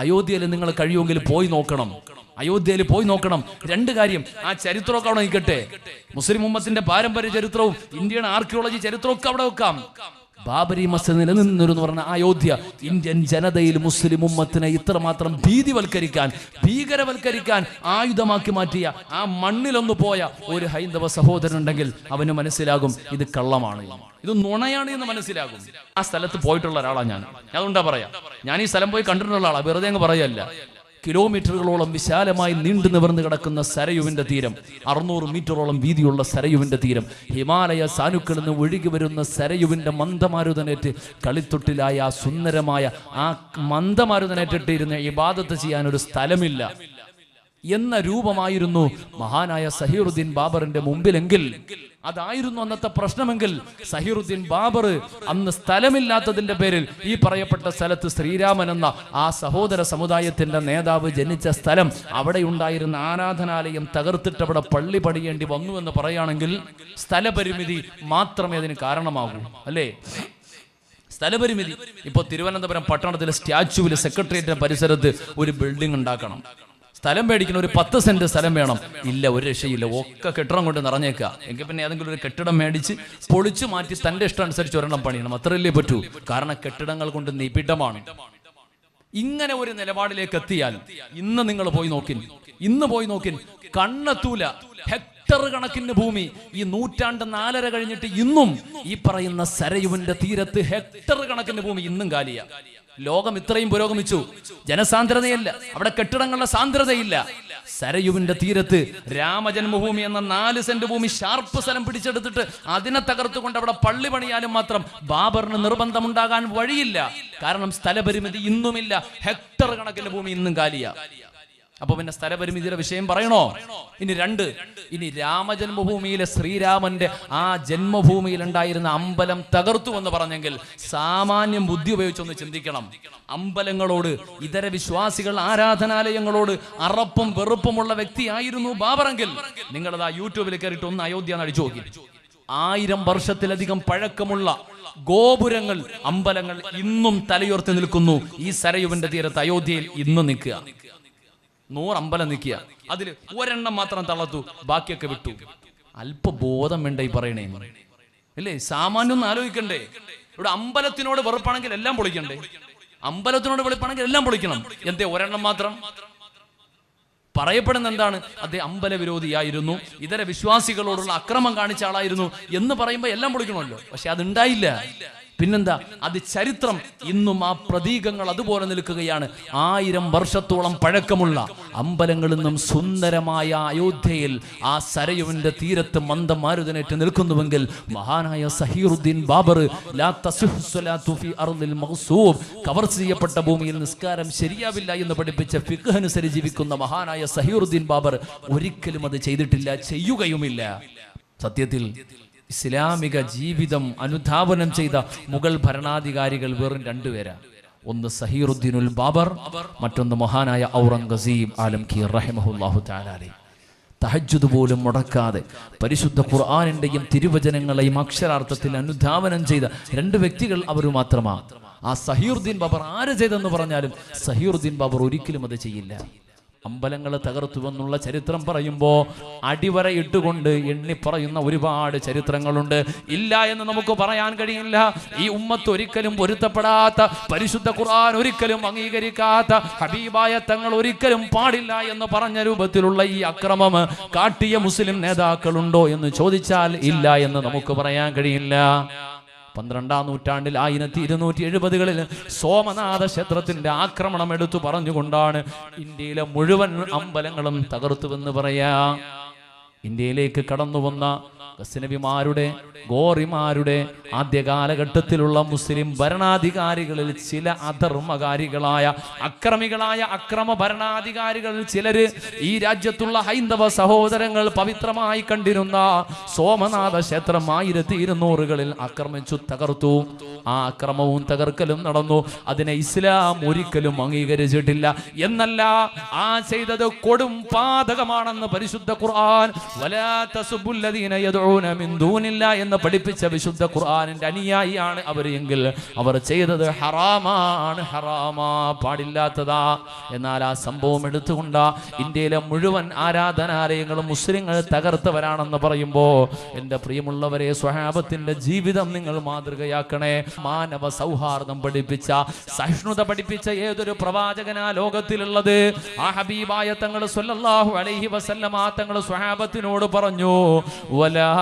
അയോധ്യയിൽ നിങ്ങൾ കഴിയുമെങ്കിൽ പോയി നോക്കണം. അയോധ്യയിൽ പോയി നോക്കണം. രണ്ട് കാര്യം, ആ ചരിത്രമൊക്കെ അവിടെ നിൽക്കട്ടെ. മുസ്ലിം ഉമ്മത്തിന്റെ പാരമ്പര്യ ചരിത്രവും ഇന്ത്യൻ ആർക്കിയോളജി ചരിത്രവും ഒക്കെ അവിടെ വെക്കാം. ബാബരി മസ്ജിദ് നിലനിന്നിരുന്നു പറഞ്ഞ അയോധ്യ ഇന്ത്യൻ ജനതയിൽ മുസ്ലിം ഉമ്മത്തിനെ ഇത്രമാത്രം ഭീതിവൽക്കരിക്കാൻ, ഭീകരവൽക്കരിക്കാൻ ആയുധമാക്കി മാറ്റിയ ആ മണ്ണിലൊന്നു പോയ ഒരു ഹൈന്ദവ സഹോദരനുണ്ടെങ്കിൽ അവന് മനസ്സിലാകും ഇത് കള്ളമാണ്, ഇത് നുണയാണ് എന്ന് മനസ്സിലാകും. ആ സ്ഥലത്ത് പോയിട്ടുള്ള ഒരാളാണ് ഞാൻ. അതുകൊണ്ടാ പറയാം, ഞാൻ ഈ സ്ഥലം പോയി കണ്ടിട്ടുള്ള ആളാണ്, വെറുതെ അങ്ങ് പറയല്ല. കിലോമീറ്ററുകളോളം വിശാലമായി നീണ്ടു നിവർന്നു കിടക്കുന്ന സരയുവിന്റെ തീരം, 600 മീറ്ററോളം വീതിയുള്ള സരയുവിന്റെ തീരം, ഹിമാലയ സാനുക്കളിൽ നിന്ന് ഒഴുകി വരുന്ന സരയുവിന്റെ മന്ദമാരുതനേറ്റ് കളിത്തൊട്ടിലായ ആ സുന്ദരമായ ആ മന്ദമാരുതനേറ്റിട്ടിരുന്ന് ഇബാദത്ത് ചെയ്യാൻ ഒരു സ്ഥലമില്ല എന്ന രൂപമായിരുന്നു മഹാനായ സഹീറുദ്ദീൻ ബാബറിന്റെ മുമ്പിലെങ്കിൽ, അതായിരുന്നു അന്നത്തെ പ്രശ്നമെങ്കിൽ, സഹീറുദ്ദീൻ ബാബർ അന്ന് സ്ഥലമില്ലാത്തതിന്റെ പേരിൽ ഈ പറയപ്പെട്ട സ്ഥലത്ത് ശ്രീരാമൻ എന്ന ആ സഹോദര സമുദായത്തിന്റെ നേതാവ് ജനിച്ച സ്ഥലം, അവിടെ ഉണ്ടായിരുന്ന ആരാധനാലയം തകർത്തിട്ട് അവിടെ പള്ളി പണിയേണ്ടി വന്നു എന്ന് പറയുകയാണെങ്കിൽ സ്ഥലപരിമിതി മാത്രമേ അതിന് കാരണമാകൂ, അല്ലേ? സ്ഥലപരിമിതി. ഇപ്പോൾ തിരുവനന്തപുരം പട്ടണത്തിലെ സ്റ്റാച്യുവിൽ സെക്രട്ടേറിയറ്റിന്റെ പരിസരത്ത് ഒരു ബിൽഡിംഗ് ഉണ്ടാക്കണം, സ്ഥലം മേടിക്കണം, ഒരു 10 സെന്റ് സ്ഥലം വേണം. ഇല്ല, ഒരു രക്ഷയില്ല, ഒക്കെ കെട്ടിടം കൊണ്ട് നിറഞ്ഞേക്കുക. എങ്കിൽ പിന്നെ ഏതെങ്കിലും ഒരു കെട്ടിടം മേടിച്ച് പൊളിച്ചു മാറ്റി തന്റെ ഇഷ്ടം അനുസരിച്ച് ഒരെണ്ണം പണിയണം, അത്രയല്ലേ പറ്റൂ. കാരണം കെട്ടിടങ്ങൾ കൊണ്ട് നിബിഡമാണ്. ഇങ്ങനെ ഒരു നിലപാടിലേക്ക് എത്തിയാൽ ഇന്ന് നിങ്ങൾ പോയി നോക്കിൻ കണ്ണെത്തൂല. ഹെക്ടർ കണക്കിന് ഭൂമി ഈ നൂറ്റാണ്ട് 4.5 കഴിഞ്ഞിട്ട് ഇന്നും ഈ പറയുന്ന സരയുവിന്റെ തീരത്ത് ഹെക്ടർ കണക്കിന് ഭൂമി ഇന്നും കാലിയ. ലോകം ഇത്രയും പുരോഗമിച്ചു, ജനസാന്ദ്രതയല്ല, അവിടെ കെട്ടിടങ്ങളുടെ സാന്ദ്രതയില്ല. സരയുവിന്റെ തീരത്ത് രാമജന്മഭൂമി എന്ന 4 സെന്റ് ഭൂമി ഷാർപ്പ് സ്ഥലം പിടിച്ചെടുത്തിട്ട് അതിനെ തകർത്തുകൊണ്ട് അവിടെ പള്ളി പണിയാലും മാത്രം ബാബറിന് നിർബന്ധമുണ്ടാകാൻ വഴിയില്ല. കാരണം സ്ഥലപരിമിതി ഇന്നുമില്ല, ഹെക്ടർ കണക്കിന് ഭൂമി ഇന്നും കാലിയ. അപ്പൊ പിന്നെ സ്ഥലപരിമിതിയുടെ വിഷയം പറയണോ? ഇനി രാമജന്മഭൂമിയിലെ ശ്രീരാമന്റെ ആ ജന്മഭൂമിയിൽ ഉണ്ടായിരുന്ന അമ്പലം തകർത്തു എന്ന് പറഞ്ഞെങ്കിൽ സാമാന്യം ബുദ്ധി ഉപയോഗിച്ചൊന്ന് ചിന്തിക്കണം. അമ്പലങ്ങളോട്, ഇതര വിശ്വാസികൾ ആരാധനാലയങ്ങളോട് അറപ്പും വെറുപ്പുമുള്ള വ്യക്തിയായിരുന്നു ബാബറെങ്കിൽ നിങ്ങളതാ യൂട്യൂബിൽ കയറിയിട്ട് ഒന്ന് അയോധ്യ അടിച്ചു നോക്കി. 1000 വർഷത്തിലധികം പഴക്കമുള്ള ഗോപുരങ്ങൾ, അമ്പലങ്ങൾ ഇന്നും തലയുയർത്തി നിൽക്കുന്നു. ഈ സരയുവിന്റെ തീരത്ത് അയോധ്യയിൽ ഇന്നും നിൽക്കുക. 100 അമ്പലം നിൽക്കുക, അതിൽ ഒരെണ്ണം മാത്രം തളർത്തു, ബാക്കിയൊക്കെ വിട്ടു. അല്പബോധം വേണ്ട ഈ പറയണേ, അല്ലേ? സാമാന്യം ഒന്ന് ആലോചിക്കണ്ടേ? ഇവിടെ അമ്പലത്തിനോട് വെറുപ്പാണെങ്കിൽ എല്ലാം പൊളിക്കണ്ടേ? അമ്പലത്തിനോട് വെളുപ്പാണെങ്കിൽ എല്ലാം പൊളിക്കണം. എന്തേ ഒരെണ്ണം മാത്രം? പറയപ്പെടുന്ന എന്താണ്? അദ്ദേഹം അമ്പല വിരോധിയായിരുന്നു, ഇതര വിശ്വാസികളോടുള്ള അക്രമം കാണിച്ച ആളായിരുന്നു എന്ന് പറയുമ്പോൾ എല്ലാം പൊളിക്കണമല്ലോ. പക്ഷെ അതുണ്ടായില്ല. പിന്നെന്താ? അത് ചരിത്രം. ഇന്നും ആ പ്രതീകങ്ങൾ അതുപോലെ നിൽക്കുകയാണ്. 1000 വർഷത്തോളം പഴക്കമുള്ള അമ്പലങ്ങളിൽ നിന്നും സുന്ദരമായ അയോധ്യയിൽ ആ സരയുവിന്റെ തീരത്ത് മന്ദമാരുതനേറ്റ് നിൽക്കുന്നുവെങ്കിൽ മഹാനായ സഹീറുദ്ദീൻ ബാബർ കവർ ചെയ്യപ്പെട്ട ഭൂമിയിൽ നിസ്കാരം ശരിയാവില്ല എന്ന് പഠിപ്പിച്ച ഫിഖ് അനുസരിച്ച് ജീവിക്കുന്ന മഹാനായ സഹീറുദ്ദീൻ ബാബർ ഒരിക്കലും അത് ചെയ്തിട്ടില്ല, ചെയ്യുകയുമില്ല. സത്യത്തിൽ ഇസ്ലാമിക ജീവിതം അനുധാവനം ചെയ്ത മുഗൾ ഭരണാധികാരികൾ വെറും 2 പേരാണ്. ഒന്ന് സഹീറുദ്ദീനുൽ ബാബർ, മറ്റൊന്ന് മഹാനായ ഔറംഗസീബ് ആലംഗീർ റഹിമഹുല്ലാഹു തആല അലൈഹി. തഹജ്ജുദ് പോലും മുടക്കാതെ പരിശുദ്ധ ഖുർആനിന്റെയും തിരുവചനങ്ങളെയും അക്ഷരാർത്ഥത്തിൽ അനുധാവനം ചെയ്ത 2 വ്യക്തികൾ അവർ മാത്രമാണ്. ആ സഹീറുദ്ദീൻ ബാബർ ആര് ചെയ്തെന്ന് പറഞ്ഞാലും സഹീറുദ്ദീൻ ബാബർ ഒരിക്കലും അത് ചെയ്യില്ല. അമ്പലങ്ങൾ തകർത്തുവെന്നുള്ള ചരിത്രം പറയുമ്പോൾ അടിവര ഇട്ടുകൊണ്ട് എണ്ണി പറയുന്ന ഒരുപാട് ചരിത്രങ്ങളുണ്ട്. ഇല്ല എന്ന് നമുക്ക് പറയാൻ കഴിയില്ല. ഈ ഉമ്മത്ത് ഒരിക്കലും പൊരുത്തപ്പെടാത്ത, പരിശുദ്ധ ഖുർആൻ ഒരിക്കലും അംഗീകരിക്കാത്ത, ഹബീബായ തങ്ങൾ ഒരിക്കലും പാടില്ല എന്ന് പറഞ്ഞ രൂപത്തിലുള്ള ഈ അക്രമം കാട്ടിയ മുസ്ലിം നേതാക്കളുണ്ടോ എന്ന് ചോദിച്ചാൽ ഇല്ല എന്ന് നമുക്ക് പറയാൻ കഴിയില്ല. 12-ാം നൂറ്റാണ്ടിൽ 1270-കളിൽ സോമനാഥ ക്ഷേത്രത്തിന്റെ ആക്രമണം എടുത്തു പറഞ്ഞുകൊണ്ടാണ് ഇന്ത്യയിലെ മുഴുവൻ അമ്പലങ്ങളും തകർത്തുവെന്ന് പറയാ. ഇന്ത്യയിലേക്ക് കടന്നു വന്ന ഗസ്നബിമാരുടെ, ഗോറിമാരുടെ ആദ്യകാലഘട്ടത്തിലുള്ള മുസ്ലിം ഭരണാധികാരികളിൽ ചില അധർമ്മകാരികളായ, അക്രമികളായ അക്രമ ഭരണാധികാരികളിൽ ചിലര് ഈ രാജ്യത്തുള്ള ഹൈന്ദവ സഹോദരങ്ങൾ പവിത്രമായി കണ്ടിരുന്ന സോമനാഥ ക്ഷേത്രം 1200-കളിൽ ആക്രമിച്ചു തകർത്തു. ആ അക്രമവും തകർക്കലും നടന്നു. അതിനെ ഇസ്ലാം ഒരിക്കലും അംഗീകരിച്ചിട്ടില്ല. എന്നല്ല, ചെയ്തത് കൊടും പാതകമാണെന്ന് പരിശുദ്ധ ഖുർആൻ. വലാ തസുബ്ബുല്ലദീന യദ്ഉ യദ്ഉന മിൻ ദൂനില്ലാഹ് എന്ന് പഠിപ്പിച്ച വിശുദ്ധ ഖുർആനിന്റെ അനുയായിയാണ് അവർ എങ്കിൽ അവർ ചെയ്തത് ഹറാമാണ്, ഹറാമാ, പാടില്ലാത്തതാ. എന്നാൽ ആ സംഭവം എടുത്തുകൊണ്ട് ഇന്ത്യയിലെ മുഴുവൻ ആരാധനാലയങ്ങളും മുസ്ലിങ്ങൾ തകർത്തവരാണെന്ന് പറയുമ്പോ എൻ്റെ പ്രിയമുള്ളവരെ, സ്വഹാബത്തിന്റെ ജീവിതം നിങ്ങൾ മാതൃകയാക്കണേ. മാനവ സൗഹാർദ്ദം പഠിപ്പിച്ച, സഹിഷ്ണുത പഠിപ്പിച്ച ഏതൊരു പ്രവാചകനാ ലോകത്തിലുള്ളത്? ആ ഹബീബായ തങ്ങൾ സ്വല്ലല്ലാഹു അലൈഹി വസല്ലമ തങ്ങൾ സ്വഹാബത്തിനോട് പറഞ്ഞു, വലാ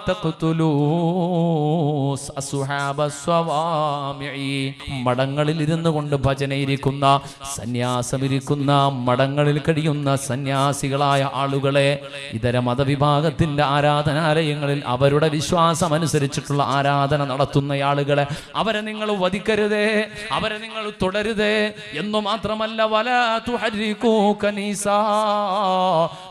തഖ്തുലൂ അസ്ഹാബ സ്വവാമിഇ. മടങ്ങളിൽ ഇരുന്നു കൊണ്ട് ഭജനയിരിക്കുന്ന, സന്യാസമിരിക്കുന്ന, മടങ്ങളിൽ കഴിയുന്ന സന്യാസികളായ ആളുകളെ, ഇതര മതവിഭാഗത്തിന്റെ ആരാധനാലയങ്ങളിൽ അവരുടെ വിശ്വാസം അനുസരിച്ചിട്ടുള്ള ആരാധന നടത്തുന്ന ആളുകളെ അവരെ നിങ്ങൾ വധിക്കരുതേ, അവരെ നിങ്ങൾ തുടരുതേ എന്നു മാത്രമല്ല, വലാ തുഹരികൂ കനീസാ,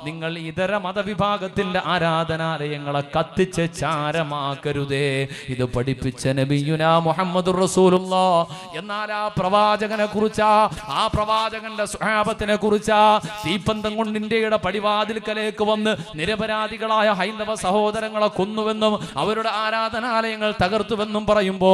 നിങ്ങൾ ഇതര മതവിഭാഗത്തിന്റെ ആരാധനാലയങ്ങളെ കത്തിച്ച് ചാരമാക്കരുതേ. ഇത് പഠിപ്പിച്ച നബിയുനാ മുഹമ്മദുർ റസൂലുള്ളാഹ്. എന്നാൽ ആ പ്രവാചകനെ കുറിച്ചാ, ആ പ്രവാചകന്റെ സ്വഹാബത്തിനെ കുറിച്ചാ, തീപ്പന്തം കൊണ്ട് ഇന്ത്യയുടെ പടിവാതിൽക്കലേക്ക് വന്ന് നിരപരാധികളായ ഹൈന്ദവ സഹോദരങ്ങളെ കൊന്നുവെന്നും അവരുടെ ആരാധനാലയങ്ങൾ തകർത്തുവെന്നും പറയുമ്പോ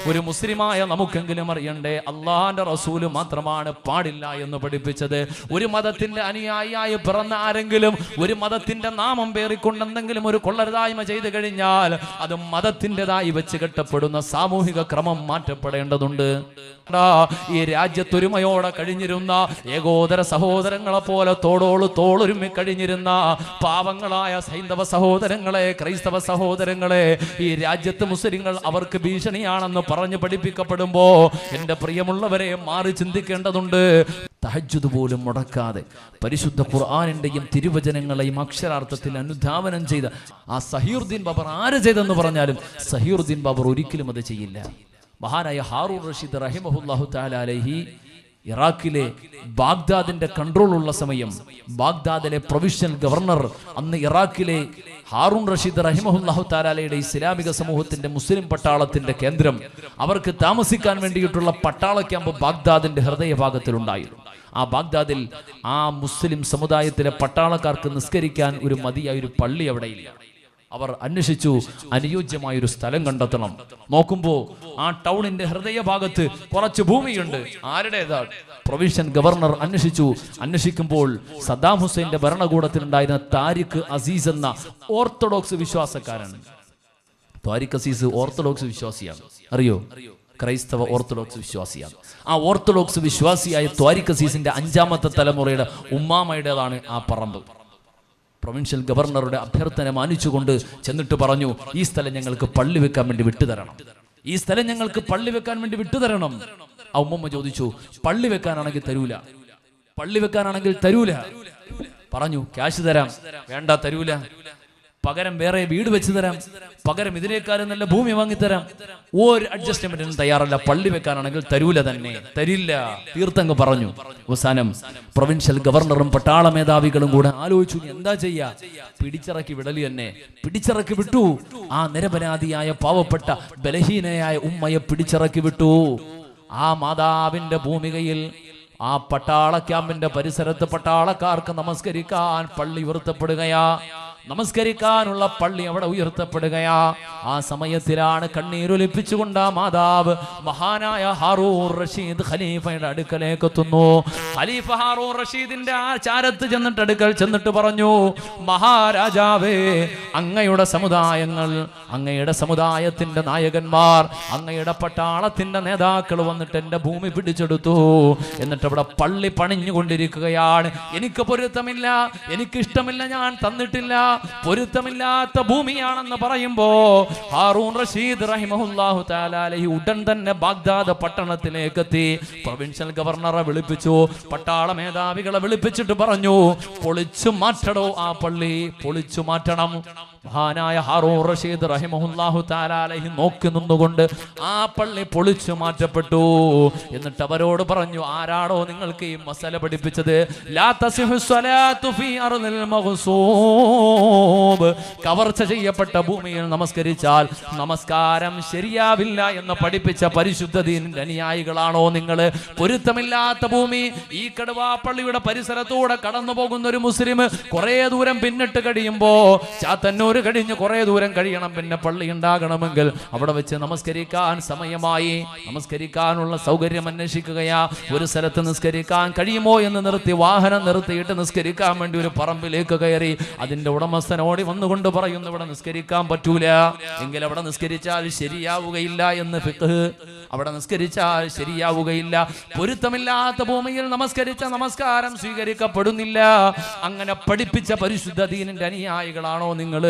ഒരു മുസ്ലിമായ നമുക്കെങ്കിലും അറിയണ്ടേ, അള്ളാന്റെ റസൂല് മാത്രമാണ് പാടില്ല എന്ന് പഠിപ്പിച്ചത്. ഒരു മതത്തിന്റെ അനുയായിയായി പിറന്ന ആരെങ്കിലും ഒരു മതത്തിന്റെ നാമം പേറിക്കൊണ്ട് എന്തെങ്കിലും ഒരു കൊള്ളരുതായ്മ ചെയ്തു കഴിഞ്ഞാൽ അത് മതത്തിൻ്റെതായി വെച്ച് കെട്ടപ്പെടുന്ന സാമൂഹിക ക്രമം മാറ്റപ്പെടേണ്ടതുണ്ട്. ഈ രാജ്യത്തൊരുമയോടെ കഴിഞ്ഞിരുന്ന ഏകോദര സഹോദരങ്ങളെ പോലെ തോളോട് തോളൊരുമി കഴിഞ്ഞിരുന്ന പാവങ്ങളായ ഹൈന്ദവ സഹോദരങ്ങളെ, ക്രൈസ്തവ സഹോദരങ്ങളെ ഈ രാജ്യത്ത് മുസ്ലിങ്ങൾ അവർക്ക് ഭീഷണിയാണെന്ന് പറഞ്ഞു പഠിപ്പിക്കപ്പെടുമ്പോ എൻ്റെ പ്രിയമുള്ളവരെ മാറി ചിന്തിക്കേണ്ടതുണ്ട്. തഹജ്ജുദ് പോലും മുടക്കാതെ പരിശുദ്ധ ഖുർആനിന്റെയും തിരുവചനങ്ങളെയും അക്ഷരാർത്ഥത്തിൽ അനുധാവനം ചെയ്ത ആ സഹീറുദ്ദീൻ ബാബർ ആര് ചെയ്തെന്ന് പറഞ്ഞാലും സഹീറുദ്ദീൻ ബാബർ ഒരിക്കലും അത് ചെയ്യില്ല. മഹാനായ ഹാറൂൺ റഷീദ് റഹിമഹുല്ലാഹു തആല അലൈഹി ഇറാഖിലെ ബാഗ്ദാദിന്റെ കൺട്രോളുള്ള സമയം, ബാഗ്ദാദിലെ പ്രൊവിഷ്യൽ ഗവർണർ, അന്ന് ഇറാഖിലെ ഹാറൂൺ റഷീദ് റഹിമഹുല്ലാഹു തആലയുടെ ഇസ്ലാമിക സമൂഹത്തിന്റെ മുസ്ലിം പട്ടാളത്തിന്റെ കേന്ദ്രം, അവർക്ക് താമസിക്കാൻ വേണ്ടിയിട്ടുള്ള പട്ടാള ക്യാമ്പ് ബാഗ്ദാദിന്റെ ഹൃദയഭാഗത്തിലുണ്ടായിരുന്നു. ആ ബാഗ്ദാദിൽ ആ മുസ്ലിം സമുദായത്തിലെ പട്ടാളക്കാർക്ക് നിസ്കരിക്കാൻ ഒരു മതിയായ ഒരു പള്ളി അവിടെയില്ല. അവർ അന്വേഷിച്ചു, അനുയോജ്യമായൊരു സ്ഥലം കണ്ടെത്തണം. നോക്കുമ്പോ ആ ടൗണിന്റെ ഹൃദയഭാഗത്ത് കുറച്ച് ഭൂമിയുണ്ട്. ആരുടേതാണ്? പ്രൊവിഷ്യൻ ഗവർണർ അന്വേഷിക്കുമ്പോൾ സദ്ദാം ഹുസൈന്റെ ഭരണകൂടത്തിലുണ്ടായിരുന്ന താരിഖ് അസീസ് എന്ന ഓർത്തഡോക്സ് വിശ്വാസക്കാരൻ. താരിഖ് അസീസ് ഓർത്തഡോക്സ് വിശ്വാസിയാണ്, അറിയോ? ക്രൈസ്തവ ഓർത്തഡോക്സ് വിശ്വാസിയാണ്. ആ ഓർത്തഡോക്സ് വിശ്വാസിയായ താരിഖ് അസീസിന്റെ 5ാമത്തെ തലമുറയുടെ ഉമ്മാമയുടേതാണ് ആ പറമ്പ്. പ്രൊവിൻഷ്യൽ ഗവർണറുടെ അഭ്യർത്ഥന മാനിച്ചുകൊണ്ട് ചെന്നിട്ട് പറഞ്ഞു, ഈ സ്ഥലം ഞങ്ങൾക്ക് പള്ളി വെക്കാൻ വേണ്ടി വിട്ടുതരണം, ഈ സ്ഥലം ഞങ്ങൾക്ക് പള്ളി വെക്കാൻ വേണ്ടി വിട്ടുതരണം. ആ ഉമ്മമ്മ ചോദിച്ചു, പള്ളി വെക്കാനാണെങ്കിൽ തരൂല, പള്ളി വെക്കാനാണെങ്കിൽ തരൂല. പറഞ്ഞു, ക്യാഷ് തരാം. വേണ്ട, തരൂല. പകരം വേറെ വീട് വെച്ച് തരാം, പകരം ഇതിനേക്കാളും നല്ല ഭൂമി വാങ്ങിത്തരാം. ഒരു അഡ്ജസ്റ്റ്മെന്റിനും തയ്യാറല്ല. പള്ളി വെക്കാനാണെങ്കിൽ തരൂല, തന്നെ തരില്ല, തീർത്തങ്ങ് പറഞ്ഞു. അവസാനം പ്രൊവിൻഷ്യൽ ഗവർണറും പട്ടാള മേധാവികളും കൂടെ ആലോചിച്ചു, എന്താ ചെയ്യാ? പിടിച്ചിറക്കി വിടലി തന്നെ. പിടിച്ചിറക്കി വിട്ടു. ആ നിരപരാധിയായ പാവപ്പെട്ട ബലഹീനയായ ഉമ്മയെ പിടിച്ചിറക്കി വിട്ടു. ആ മാതാവിന്റെ ഭൂമികയിൽ, ആ പട്ടാള ക്യാമ്പിന്റെ പരിസരത്ത് പട്ടാളക്കാർക്ക് നമസ്കരിക്കാൻ പള്ളി ഉയർത്തപ്പെടുകയാ. നമസ്കരിക്കാനുള്ള പള്ളി അവിടെ ഉയർത്തപ്പെടുകയാ. ആ സമയത്തിലാണ് കണ്ണീരൊലിപ്പിച്ചുകൊണ്ട് ആ മാതാവ് മഹാനായ ഹാറൂൺ റഷീദ് ഖലീഫയുടെ അടുക്കലേക്ക് എത്തുന്നു. ഖലീഫ ഹാറൂൺ റഷീദിന്റെ ആ ചാരത്ത് ചെന്നിട്ട് പറഞ്ഞു, മഹാരാജാവേ, അങ്ങയുടെ സമുദായങ്ങൾ, അങ്ങയുടെ സമുദായത്തിന്റെ നായകന്മാർ, അങ്ങയുടെ പട്ടാളത്തിന്റെ നേതാക്കൾ വന്നിട്ട് എന്റെ ഭൂമി പിടിച്ചെടുത്തു. എന്നിട്ട് അവിടെ പള്ളി പണിഞ്ഞുകൊണ്ടിരിക്കുകയാണ്. എനിക്ക് പൊരുത്തമില്ല, എനിക്ക് ഇഷ്ടമില്ല, ഞാൻ തന്നിട്ടില്ല, പൊരുത്തമില്ലാത്ത ഭൂമിയാണെന്ന് പറയുമ്പോ ഹാറൂൺ റഷീദ് റഹിമഹുല്ലാഹു തആല അലൈഹി ഉടൻ തന്നെ ബാഗ്ദാദ് പട്ടണത്തിലേക്ക് എത്തി. പ്രൊവിൻഷ്യൽ ഗവർണറെ വിളിപ്പിച്ചു, പട്ടാള മേധാവികളെ വിളിപ്പിച്ചിട്ട് പറഞ്ഞു, പൊളിച്ചു മാറ്റടോ ആ പള്ളി, പൊളിച്ചു മാറ്റണം. മഹാനായ ഹാറൂൺ റഷീദ് റഹിമഹുല്ലാഹു തആല അലൈഹി നോക്കി നിന്നുകൊണ്ട് ആ പള്ളി പൊളിച്ചു മാറ്റപ്പെട്ടു. എന്നിട്ട് അവരോട് പറഞ്ഞു, ആരാടോ നിങ്ങൾക്ക് ഈ മസല പഠിപ്പിച്ചത്? ലാ തസിഹു സ്വലാത്തു ഫീ അർദിൽ മഗ്സൂബ്, കവർച്ച ചെയ്യപ്പെട്ട ഭൂമിയിൽ നമസ്കരിച്ചാൽ നമസ്കാരം ശരിയാവില്ല എന്ന് പഠിപ്പിച്ച പരിശുദ്ധ ദീനിന്റെ അനുയായികളാണോ നിങ്ങൾ? പൊരുത്തമില്ലാത്ത ഭൂമി, ഈ കടുവാപ്പള്ളിയുടെ പരിസരത്തൂടെ കടന്നു പോകുന്ന ഒരു മുസ്ലിം കുറെ ദൂരം പിന്നിട്ട് കഴിയുമ്പോ ചാത്തന്നൂർ മട്ടന്നൂർ കഴിഞ്ഞ് കുറെ ദൂരം കഴിയണം, പിന്നെ പള്ളി ഉണ്ടാകണമെങ്കിൽ അവിടെ വെച്ച് നമസ്കരിക്കാൻ സമയമായി. നമസ്കരിക്കാനുള്ള സൗകര്യം അന്വേഷിക്കുകയാ. ഒരു സ്ഥലത്ത് നിസ്കരിക്കാൻ കഴിയുമോ എന്ന് നിർത്തി, വാഹനം നിർത്തിയിട്ട് നിസ്കരിക്കാൻ വേണ്ടി ഒരു പറമ്പിലേക്ക് കയറി. അതിന്റെ ഉടമസ്ഥനോടി വന്നുകൊണ്ട് പറയുന്നു, ഇവിടെ നിസ്കരിക്കാൻ പറ്റൂല, എങ്കിൽ അവിടെ നിസ്കരിച്ചാൽ ശരിയാവുകയില്ല എന്ന് ഫിഖ്. അവിടെ നിസ്കരിച്ചാൽ ശരിയാവുകയില്ല. പൊരുത്തമില്ലാത്ത ഭൂമിയിൽ നമസ്കരിച്ച നമസ്കാരം സ്വീകരിക്കപ്പെടുന്നില്ല. അങ്ങനെ പഠിപ്പിച്ച പരിശുദ്ധ ദീനിന്റെ അനുയായികളാണോ നിങ്ങൾ?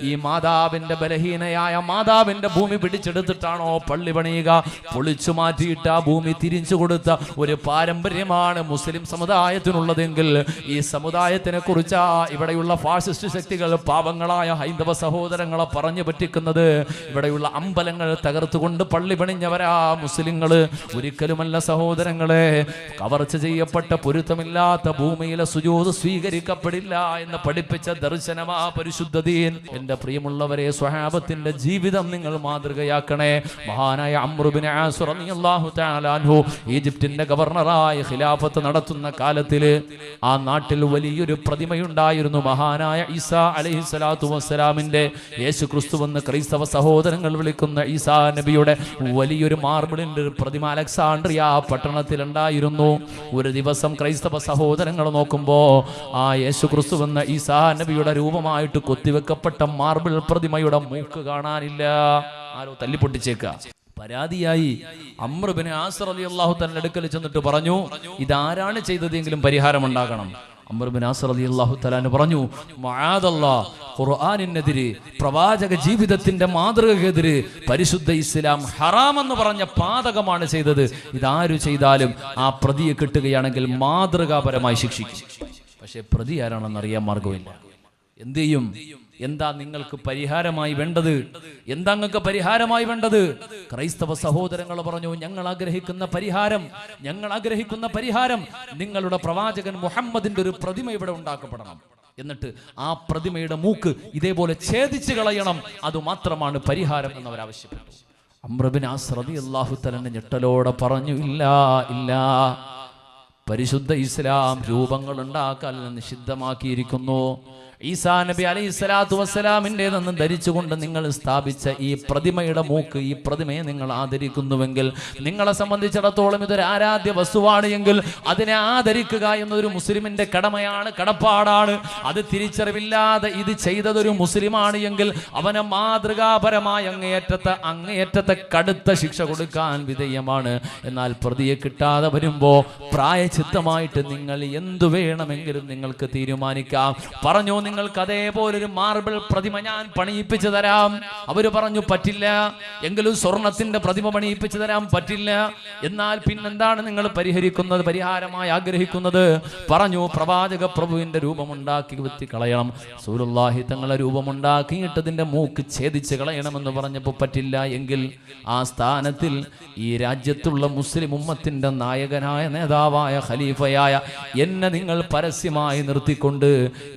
ഈ മാതാവിന്റെ ബലഹീനയായ മാതാവിന്റെ ഭൂമി പിടിച്ചെടുത്തിട്ടാണോ പള്ളി പണിയുക? പൊളിച്ചു മാറ്റിയിട്ട് ആ ഭൂമി തിരിച്ചു കൊടുത്ത ഒരു പാരമ്പര്യമാണ് മുസ്ലിം സമുദായത്തിനുള്ളതെങ്കിൽ ഈ സമുദായത്തിനെ കുറിച്ചാ ഇവിടെയുള്ള ഫാസിസ്റ്റ് ശക്തികൾ പാവങ്ങളായ ഹൈന്ദവ സഹോദരങ്ങളെ പറഞ്ഞു പറ്റിക്കുന്നത്. ഇവിടെയുള്ള അമ്പലങ്ങൾ തകർത്തുകൊണ്ട് പള്ളി പണിഞ്ഞവരാ മുസ്ലിങ്ങള്. ഒരിക്കലുമല്ല സഹോദരങ്ങളെ. കവർച്ച ചെയ്യപ്പെട്ട പൊരുത്തമില്ലാത്ത ഭൂമിയിലെ സുജൂദ് സ്വീകരിക്കപ്പെടില്ല എന്ന് പഠിപ്പിച്ച ദർശനമാ പരിശുദ്ധ ദീൻ. എന്റെ പ്രിയമുള്ളവരെ, സ്വഹാബത്തിന്റെ ജീവിതം നിങ്ങൾ മാതൃകയാക്കണേ. മഹാനായ അംർ ഇബ്നു ആസ് റളിയല്ലാഹു തആല അൻഹു ഈജിപ്തിന്റെ ഗവർണറായി ഖിലാഫത്ത് നടത്തുന്ന കാലത്തില് ആ നാട്ടിൽ വലിയൊരു പ്രതിമയുണ്ടായിരുന്നു. മഹാനായ ഈസാ അലൈഹിസ്സലാത്തു വസ്സലാമിന്റെ, യേശു ക്രിസ്തുവെന്ന് ക്രൈസ്തവ സഹോദരങ്ങൾ വിളിക്കുന്ന ഈസാ നബിയുടെ വലിയൊരു മാർബിളിന്റെ പ്രതിമ അലക്സാണ്ട്രിയ പട്ടണത്തിലുണ്ടായിരുന്നു. ഒരു ദിവസം ക്രൈസ്തവ സഹോദരങ്ങൾ നോക്കുമ്പോ ആ യേശു ക്രിസ്തുവെന്ന ഈസാ നബിയുടെ രൂപമായിട്ട് കൊത്തിവെക്കപ്പെട്ട മാർബിൾ പ്രതിമയുടെ മൂക്ക് കാണാനില്ല. ആരോ തല്ലിപ്പൊട്ടിച്ചേക്ക. പരാതിയായി അംർ ഇബ്നു ആസ് റളിയല്ലാഹു തആല അടുക്കൽ ചെന്നിട്ട് പറഞ്ഞു, ഇതാരാണ് ചെയ്തതെങ്കിലും പരിഹാരം ഉണ്ടാകണം. അംർ ഇബ്നു ആസ് റളിയല്ലാഹു തആല പറഞ്ഞു, മആദല്ലാഹ്, ഖുർആനിനെതിരെ, പ്രവാചക ജീവിതത്തിന്റെ മാതൃകക്കെതിരെ പരിശുദ്ധ ഇസ്ലാം ഹറാമെന്ന് പറഞ്ഞ പാതകമാണ് ചെയ്തത്. ഇതാരു ചെയ്താലും ആ പ്രതിയെ കിട്ടുകയാണെങ്കിൽ മാതൃകാപരമായി ശിക്ഷിക്കും. പക്ഷെ പ്രതി ആരാണെന്ന് അറിയാൻ മാർഗമില്ല. എന്ത് ചെയ്യും? എന്താ നിങ്ങൾക്ക് പരിഹാരമായി വേണ്ടത്? എന്താ നിങ്ങൾക്ക് പരിഹാരമായി വേണ്ടത്? ക്രൈസ്തവ സഹോദരങ്ങൾ പറഞ്ഞു, ഞങ്ങൾ ആഗ്രഹിക്കുന്ന പരിഹാരം നിങ്ങളുടെ പ്രവാചകൻ മുഹമ്മദിന്റെ ഒരു പ്രതിമ ഇവിടെ ഉണ്ടാക്കപ്പെടണം. എന്നിട്ട് ആ പ്രതിമയുടെ മൂക്ക് ഇതേപോലെ ഛേദിച്ച് കളയണം. അതുമാത്രമാണ് പരിഹാരം എന്നവരാവശ്യപ്പെട്ടു. അംർ ഇബ്നു ആസ് റളിയല്ലാഹു തആല ഞെട്ടലോടെ പറഞ്ഞു, ഇല്ല, പരിശുദ്ധ ഇസ്ലാം രൂപങ്ങൾ ഉണ്ടാക്കാൻ നിഷിദ്ധമാക്കിയിരിക്കുന്നു. ഈസാ നബി അലൈഹിസ്സലാത്തു വസ്സലാമിൻ്റെതെന്ന് ധരിച്ചുകൊണ്ട് നിങ്ങൾ സ്ഥാപിച്ച ഈ പ്രതിമയുടെ മൂക്ക്, ഈ പ്രതിമയെ നിങ്ങൾ ആദരിക്കുന്നുവെങ്കിൽ, നിങ്ങളെ സംബന്ധിച്ചിടത്തോളം ഇതൊരു ആരാധ്യ വസ്തുവാണ് എങ്കിൽ അതിനെ ആദരിക്കുക എന്നതൊരു മുസ്ലിമിന്റെ കടമയാണ്, കടപ്പാടാണ്. അത് തിരിച്ചറിവില്ലാതെ ഇത് ചെയ്തതൊരു മുസ്ലിമാണ് എങ്കിൽ അവനെ മാതൃകാപരമായ അങ്ങേയറ്റത്തെ കടുത്ത ശിക്ഷ കൊടുക്കാൻ വിധേയമാണ്. എന്നാൽ പ്രതിയെ കിട്ടാതെ വരുമ്പോ പ്രായച്ചിത്തമായിട്ട് നിങ്ങൾ എന്തു വേണമെങ്കിലും നിങ്ങൾക്ക് തീരുമാനിക്കാം. പറഞ്ഞു, നിങ്ങൾക്ക് അതേപോലൊരു മാർബിൾ പ്രതിമ ഞാൻ പണിയിപ്പിച്ചു തരാം. അവര് പറഞ്ഞു, പറ്റില്ല. എങ്കിലും സ്വർണത്തിന്റെ പ്രതിമ പണിയിപ്പിച്ചു തരാൻ പറ്റില്ല. എന്നാൽ പിന്നെന്താണ് നിങ്ങൾ പരിഹാരമായി ആഗ്രഹിക്കുന്നത്? പറഞ്ഞു, പ്രവാചക പ്രഭുവിന്റെ രൂപമുണ്ടാക്കി വെത്തി കളയണം. റസൂലുള്ളാഹി തങ്ങളുടെ രൂപമുണ്ടാക്കിയിട്ട് അതിന്റെ മൂക്ക് ഛേദിച്ച് കളയണമെന്ന് പറഞ്ഞപ്പോൾ പറ്റില്ല എങ്കിൽ ആ സ്ഥാനത്തിൽ ഈ രാജ്യത്തുള്ള മുസ്ലിം ഉമ്മത്തിന്റെ നായകനായ, നേതാവായ, ഖലീഫയായ എന്നെ നിങ്ങൾ പരസ്യമായി നിർത്തിക്കൊണ്ട്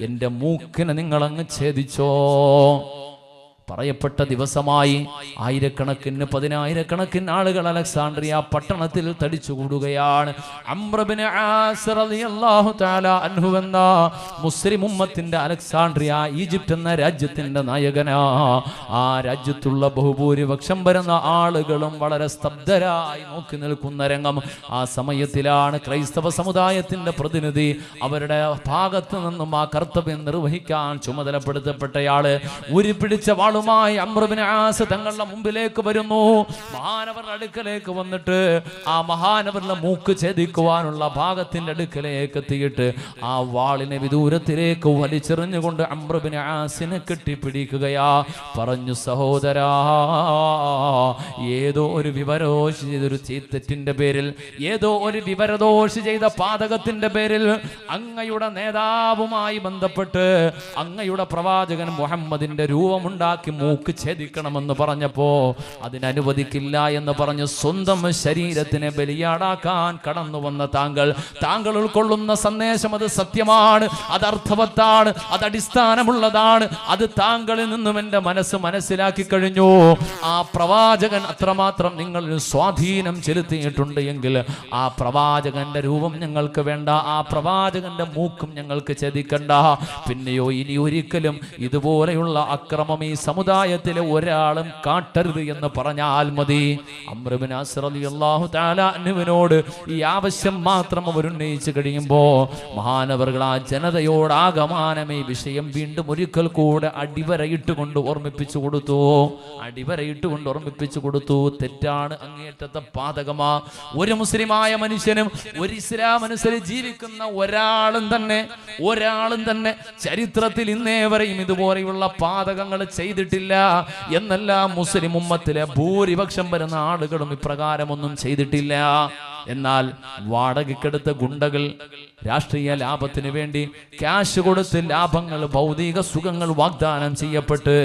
എന്റെ മൂക്കിനെ നിങ്ങൾ അങ്ങ് ഛേദിച്ചോ. പറയപ്പെട്ട ദിവസമായി ആയിരക്കണക്കിന് പതിനായിരക്കണക്കിന് ആളുകൾ അലക്സാണ്ട്രിയ പട്ടണത്തിൽ തടിച്ചുകൂടുകയാണ്. അംർ ഇബ്നു ആസ് റളിയല്ലാഹു തആല അൻഹു എന്ന മുസ്ലിം ഉമ്മത്തിന്റെ അലക്സാണ്ട്രിയ, ഈജിപ്ത് എന്ന രാജ്യത്തിന്റെ നായകനാ. ആ രാജ്യത്തുള്ള ബഹുഭൂരിപക്ഷം വരുന്ന ആളുകളും വളരെ സ്തബ്ധരായി നോക്കി നിൽക്കുന്ന രംഗം. ആ സമയത്തിലാണ് ക്രൈസ്തവ സമുദായത്തിന്റെ പ്രതിനിധി അവരുടെ ഭാഗത്ത് നിന്നും ആ കർത്തവ്യം നിർവഹിക്കാൻ ചുമതലപ്പെടുത്തപ്പെട്ടയാള് ഉരുപിടിച്ച വാളുമായി അംർ ഇബ്നു ആസ് തങ്ങളുടെ മുമ്പിലേക്ക് വരുന്നു. മഹാനവരുടെ അടുക്കലേക്ക് വന്നിട്ട് ആ മഹാനവരുടെ മൂക്ക് ഛേദിക്കുവാനുള്ള ഭാഗത്തിന്റെ അടുക്കലേക്ക് എത്തിയിട്ട് ആ വാളിനെ വിദൂരത്തിലേക്ക് വലിച്ചെറിഞ്ഞുകൊണ്ട് അംർ ഇബ്നു ആസിനെ കെട്ടിപ്പിടിക്കുകയാ. പറഞ്ഞു, സഹോദരാ, ഏതോ ഒരു വിവരദോഷി ചെയ്തൊരു തെറ്റിന്റെ പേരിൽ, ഏതോ ഒരു വിവരദോഷി ചെയ്ത പാതകത്തിന്റെ പേരിൽ അങ്ങയുടെ നേതാവുമായി ബന്ധപ്പെട്ട് അങ്ങയുടെ പ്രവാചകൻ മുഹമ്മദിന്റെ രൂപമുണ്ടാക്കി കൊണ്ടാക്കി മൂക്ക് ഛേദിക്കണമെന്ന് പറഞ്ഞപ്പോ അതിനനുവദിക്കില്ല എന്ന് പറഞ്ഞ് സ്വന്തം ശരീരത്തിനെ ബലിയാടാക്കാൻ കടന്നു വന്ന താങ്കൾ ഉൾക്കൊള്ളുന്ന സന്ദേശം അത് സത്യമാണ്, അത് അർത്ഥവത്താണ്, അത് അടിസ്ഥാനമുള്ളതാണ്. അത് താങ്കളിൽ നിന്നും എൻ്റെ മനസ്സ് മനസ്സിലാക്കി കഴിഞ്ഞു. ആ പ്രവാചകൻ അത്രമാത്രം നിങ്ങളിൽ സ്വാധീനം ചെലുത്തിയിട്ടുണ്ട് എങ്കിൽ ആ പ്രവാചകന്റെ രൂപം ഞങ്ങൾക്ക് വേണ്ട, ആ പ്രവാചകന്റെ മൂക്കും ഞങ്ങൾക്ക് ഛേദിക്കണ്ട. പിന്നെയോ ഇനി ഒരിക്കലും ഇതുപോലെയുള്ള അക്രമം ഈ സമുദായത്തിലെ ഒരാളും കാട്ടരുത് എന്ന് പറഞ്ഞാൽ മതി. അംർ ഇബ്നു അസ് റളിയല്ലാഹു തആല അൻഹുവിനോട് ഈ ആവശ്യം മാത്രം അവർ ഉന്നയിച്ചു കഴിയുമ്പോൾ മഹാനവറുകൾ ആ ജനതയോടാകമാനം ഈ വിഷയം വീണ്ടും ഒരിക്കൽ കൂടെ അടിവരയിട്ടുകൊണ്ട് ഓർമ്മിപ്പിച്ചു കൊടുത്തു. തെറ്റാണ്, അങ്ങേറ്റത്തെ പാതകമാ. ഒരു മുസ്ലിമായ മനുഷ്യനും ഒരു ഇസ്ലാം അനുസരിച്ച് ജീവിക്കുന്ന ഒരാളും തന്നെ ചരിത്രത്തിൽ ഇന്നേ വരെയും ഇതുപോലെയുള്ള പാതകങ്ങൾ ചെയ്തിട്ടില്ല എന്നല്ല, മുസ്ലിം ഉമ്മത്തിലെ ഭൂരിപക്ഷം വരുന്ന ആളുകളും ഇപ്രകാരമൊന്നും ചെയ്തിട്ടില്ല. എന്നാൽ വാടകയ്ക്കെടുത്ത ഗുണ്ടകൾ രാഷ്ട്രീയ ലാഭത്തിന് വേണ്ടി ക്യാഷ് കൊടുത്ത് ലാഭങ്ങൾ, ഭൗതിക സുഖങ്ങൾ വാഗ്ദാനം ചെയ്യപ്പെട്ട്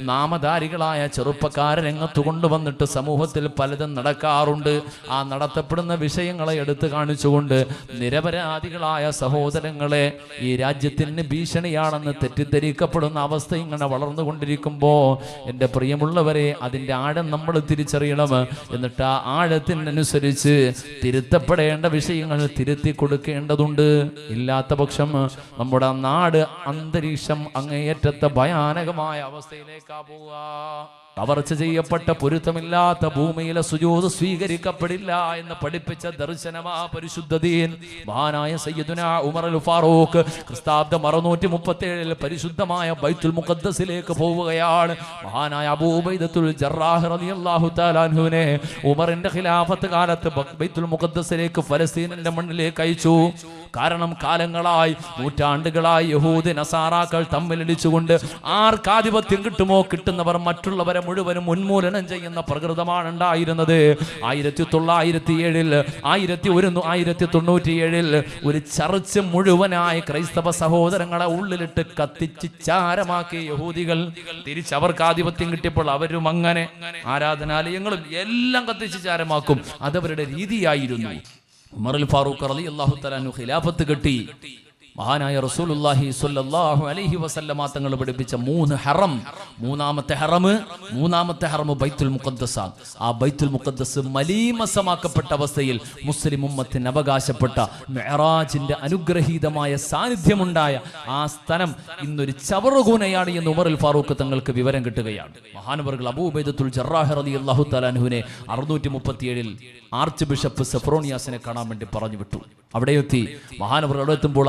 നാമധാരികളായ ചെറുപ്പക്കാരെ രംഗത്ത് കൊണ്ടുവന്നിട്ട് സമൂഹത്തിൽ പലതും നടക്കാറുണ്ട്. ആ നടത്തപ്പെടുന്ന വിഷയങ്ങളെ എടുത്തു കാണിച്ചുകൊണ്ട് നിരപരാധികളായ സഹോദരങ്ങളെ ഈ രാജ്യത്തിന് ഭീഷണിയാണെന്ന് തെറ്റിദ്ധരിക്കപ്പെടുന്ന അവസ്ഥ ഇങ്ങനെ വളർന്നുകൊണ്ടിരിക്കുമ്പോൾ എൻ്റെ പ്രിയമുള്ളവരെ, അതിൻ്റെ ആഴം നമ്മൾ തിരിച്ചറിയണം. എന്നിട്ട് ആ ആഴത്തിനനുസരിച്ച് തിരുത്തപ്പെടേണ്ട വിഷയങ്ങൾ തിരുത്തി കൊടുക്കേണ്ടതുണ്ട്. ഇല്ലാത്ത പക്ഷം നമ്മുടെ നാട് അന്തരീക്ഷം അങ്ങേയറ്റത്തെ ഭയാനകമായ അവസ്ഥയിലേക്കാ പോവുക. കവർച്ച ചെയ്യപ്പെട്ട പൊരുത്തമില്ലാത്ത ഭൂമിയിലെ സുജൂദ് സ്വീകരിക്കപ്പെടില്ല എന്ന് പഠിപ്പിച്ച ദർശനമാ പരിശുദ്ധ ദീൻ. മഹാനായ സയ്യിദുനാ ഉമർ അൽ ഫാറൂഖ് ക്രിസ്താബ്ദം 637 പരിശുദ്ധമായ ബൈത്തുൽ മുഖദ്ദസിലേക്ക് പോവുകയാണ്. മഹാനായ അബൂ ഉബൈദത്തുൽ ജറാഹ് റളിയല്ലാഹു തആല അൻഹുവിനെ ഉമറിന്റെ ഖിലാഫത്ത് കാലത്ത് ബൈത്തുൽ മുഖദ്ദസിലേക്ക്, ഫലസ്തീനിന്റെ മണ്ണിലേക്ക് അയച്ചു. കാരണം കാലങ്ങളായി, നൂറ്റാണ്ടുകളായി യഹൂദ നസാറാക്കൾ തമ്മിലടിച്ചുകൊണ്ട് ആർക്കാധിപത്യം കിട്ടുമോ കിട്ടുന്നവർ മറ്റുള്ളവരെ മുഴുവനും ഉന്മൂലനം ചെയ്യുന്ന പ്രകൃതമാണ് ഉണ്ടായിരുന്നത്. 1907 1197 ഒരു ചർച്ച് മുഴുവനായി ക്രൈസ്തവ സഹോദരങ്ങളെ ഉള്ളിലിട്ട് കത്തിച്ച് ചാരമാക്കിയ യഹൂദികൾ തിരിച്ചവർക്ക് ആധിപത്യം കിട്ടിയപ്പോൾ അവരും അങ്ങനെ ആരാധനാലയങ്ങളും എല്ലാം കത്തിച്ച് ചാരമാക്കും. അതവരുടെ രീതിയായിരുന്നു. ഉമർ അൽ ഫാറൂഖ് റളിയല്ലാഹു തആല അൻഹു ഖിലാഫത്ത് കിട്ടി. മഹാനായ റസൂലുള്ളാഹി സ്വല്ലല്ലാഹു അലൈഹി വസല്ലമ തങ്ങൾ പഠിപ്പിച്ച 3 ഹറം, മൂന്നാമത്തെ ഹറം ബൈത്തുൽ മുഖദ്ദസാണ്. ആ ബൈത്തുൽ മുഖദ്ദസ് മലീമസമാക്കപ്പെട്ട അവസ്ഥയിൽ മുസ്ലിം ഉമ്മത്തിന് അവകാശപ്പെട്ട മിഅ്റാജിന്റെ അനുഗ്രഹീതമായ സാന്നിധ്യമുണ്ടായ ആ സ്ഥലം ഇന്നൊരു ചവറുകൂനയാണ് എന്ന് ഉമർ അൽ ഫാറൂഖ് തങ്ങൾക്ക് വിവരം കിട്ടുകയാണ്. മഹാനവറുകൾ അബൂ ഉബൈദത്തുൽ ജറാഹ് റളിയല്ലാഹു തആല അൻഹുവിനെ 637 ആർച്ച് ബിഷപ്പ് സെഫ്രോനിയാസിനെ കാണാൻ വേണ്ടി പറഞ്ഞു വിട്ടു. അവിടെ എത്തി. മഹാനവറുകൾ അവിടെ എത്തുമ്പോൾ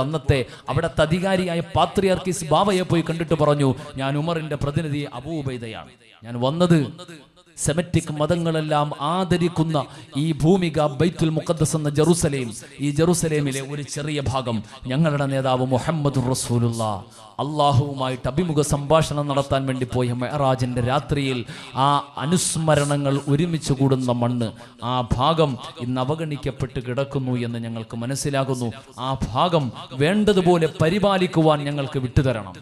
അവിടുത്തെ അധികാരിയായ പാത്രിയാർക്കീസ് ബാവയെ പോയി കണ്ടിട്ട് പറഞ്ഞു, ഞാൻ ഉമറിന്റെ പ്രതിനിധി അബൂ ഉബൈദയാണ്. ഞാൻ വന്നത് സെമറ്റിക് മതങ്ങളെല്ലാം ആദരിക്കുന്ന ഈ ഭൂമിക ബൈത്തുൽ മുഖദ്ദസ് എന്ന ഈ ജെറുസലേമിലെ ഒരു ചെറിയ ഭാഗം ഞങ്ങളുടെ നേതാവ് മുഹമ്മദുർ റസൂലുള്ളാഹ് അള്ളാഹുവുമായിട്ട് അഭിമുഖ സംഭാഷണം നടത്താൻ വേണ്ടി പോയ മെഹറാജിന്റെ രാത്രിയിൽ ആ അനുസ്മരണങ്ങൾ ഒരുമിച്ച് കൂടുന്ന മണ്ണ്, ആ ഭാഗം ഇന്ന് അവഗണിക്കപ്പെട്ട് കിടക്കുന്നു എന്ന് ഞങ്ങൾക്ക് മനസ്സിലാകുന്നു. ആ ഭാഗം വേണ്ടതുപോലെ പരിപാലിക്കുവാൻ ഞങ്ങൾക്ക് വിട്ടുതരണം.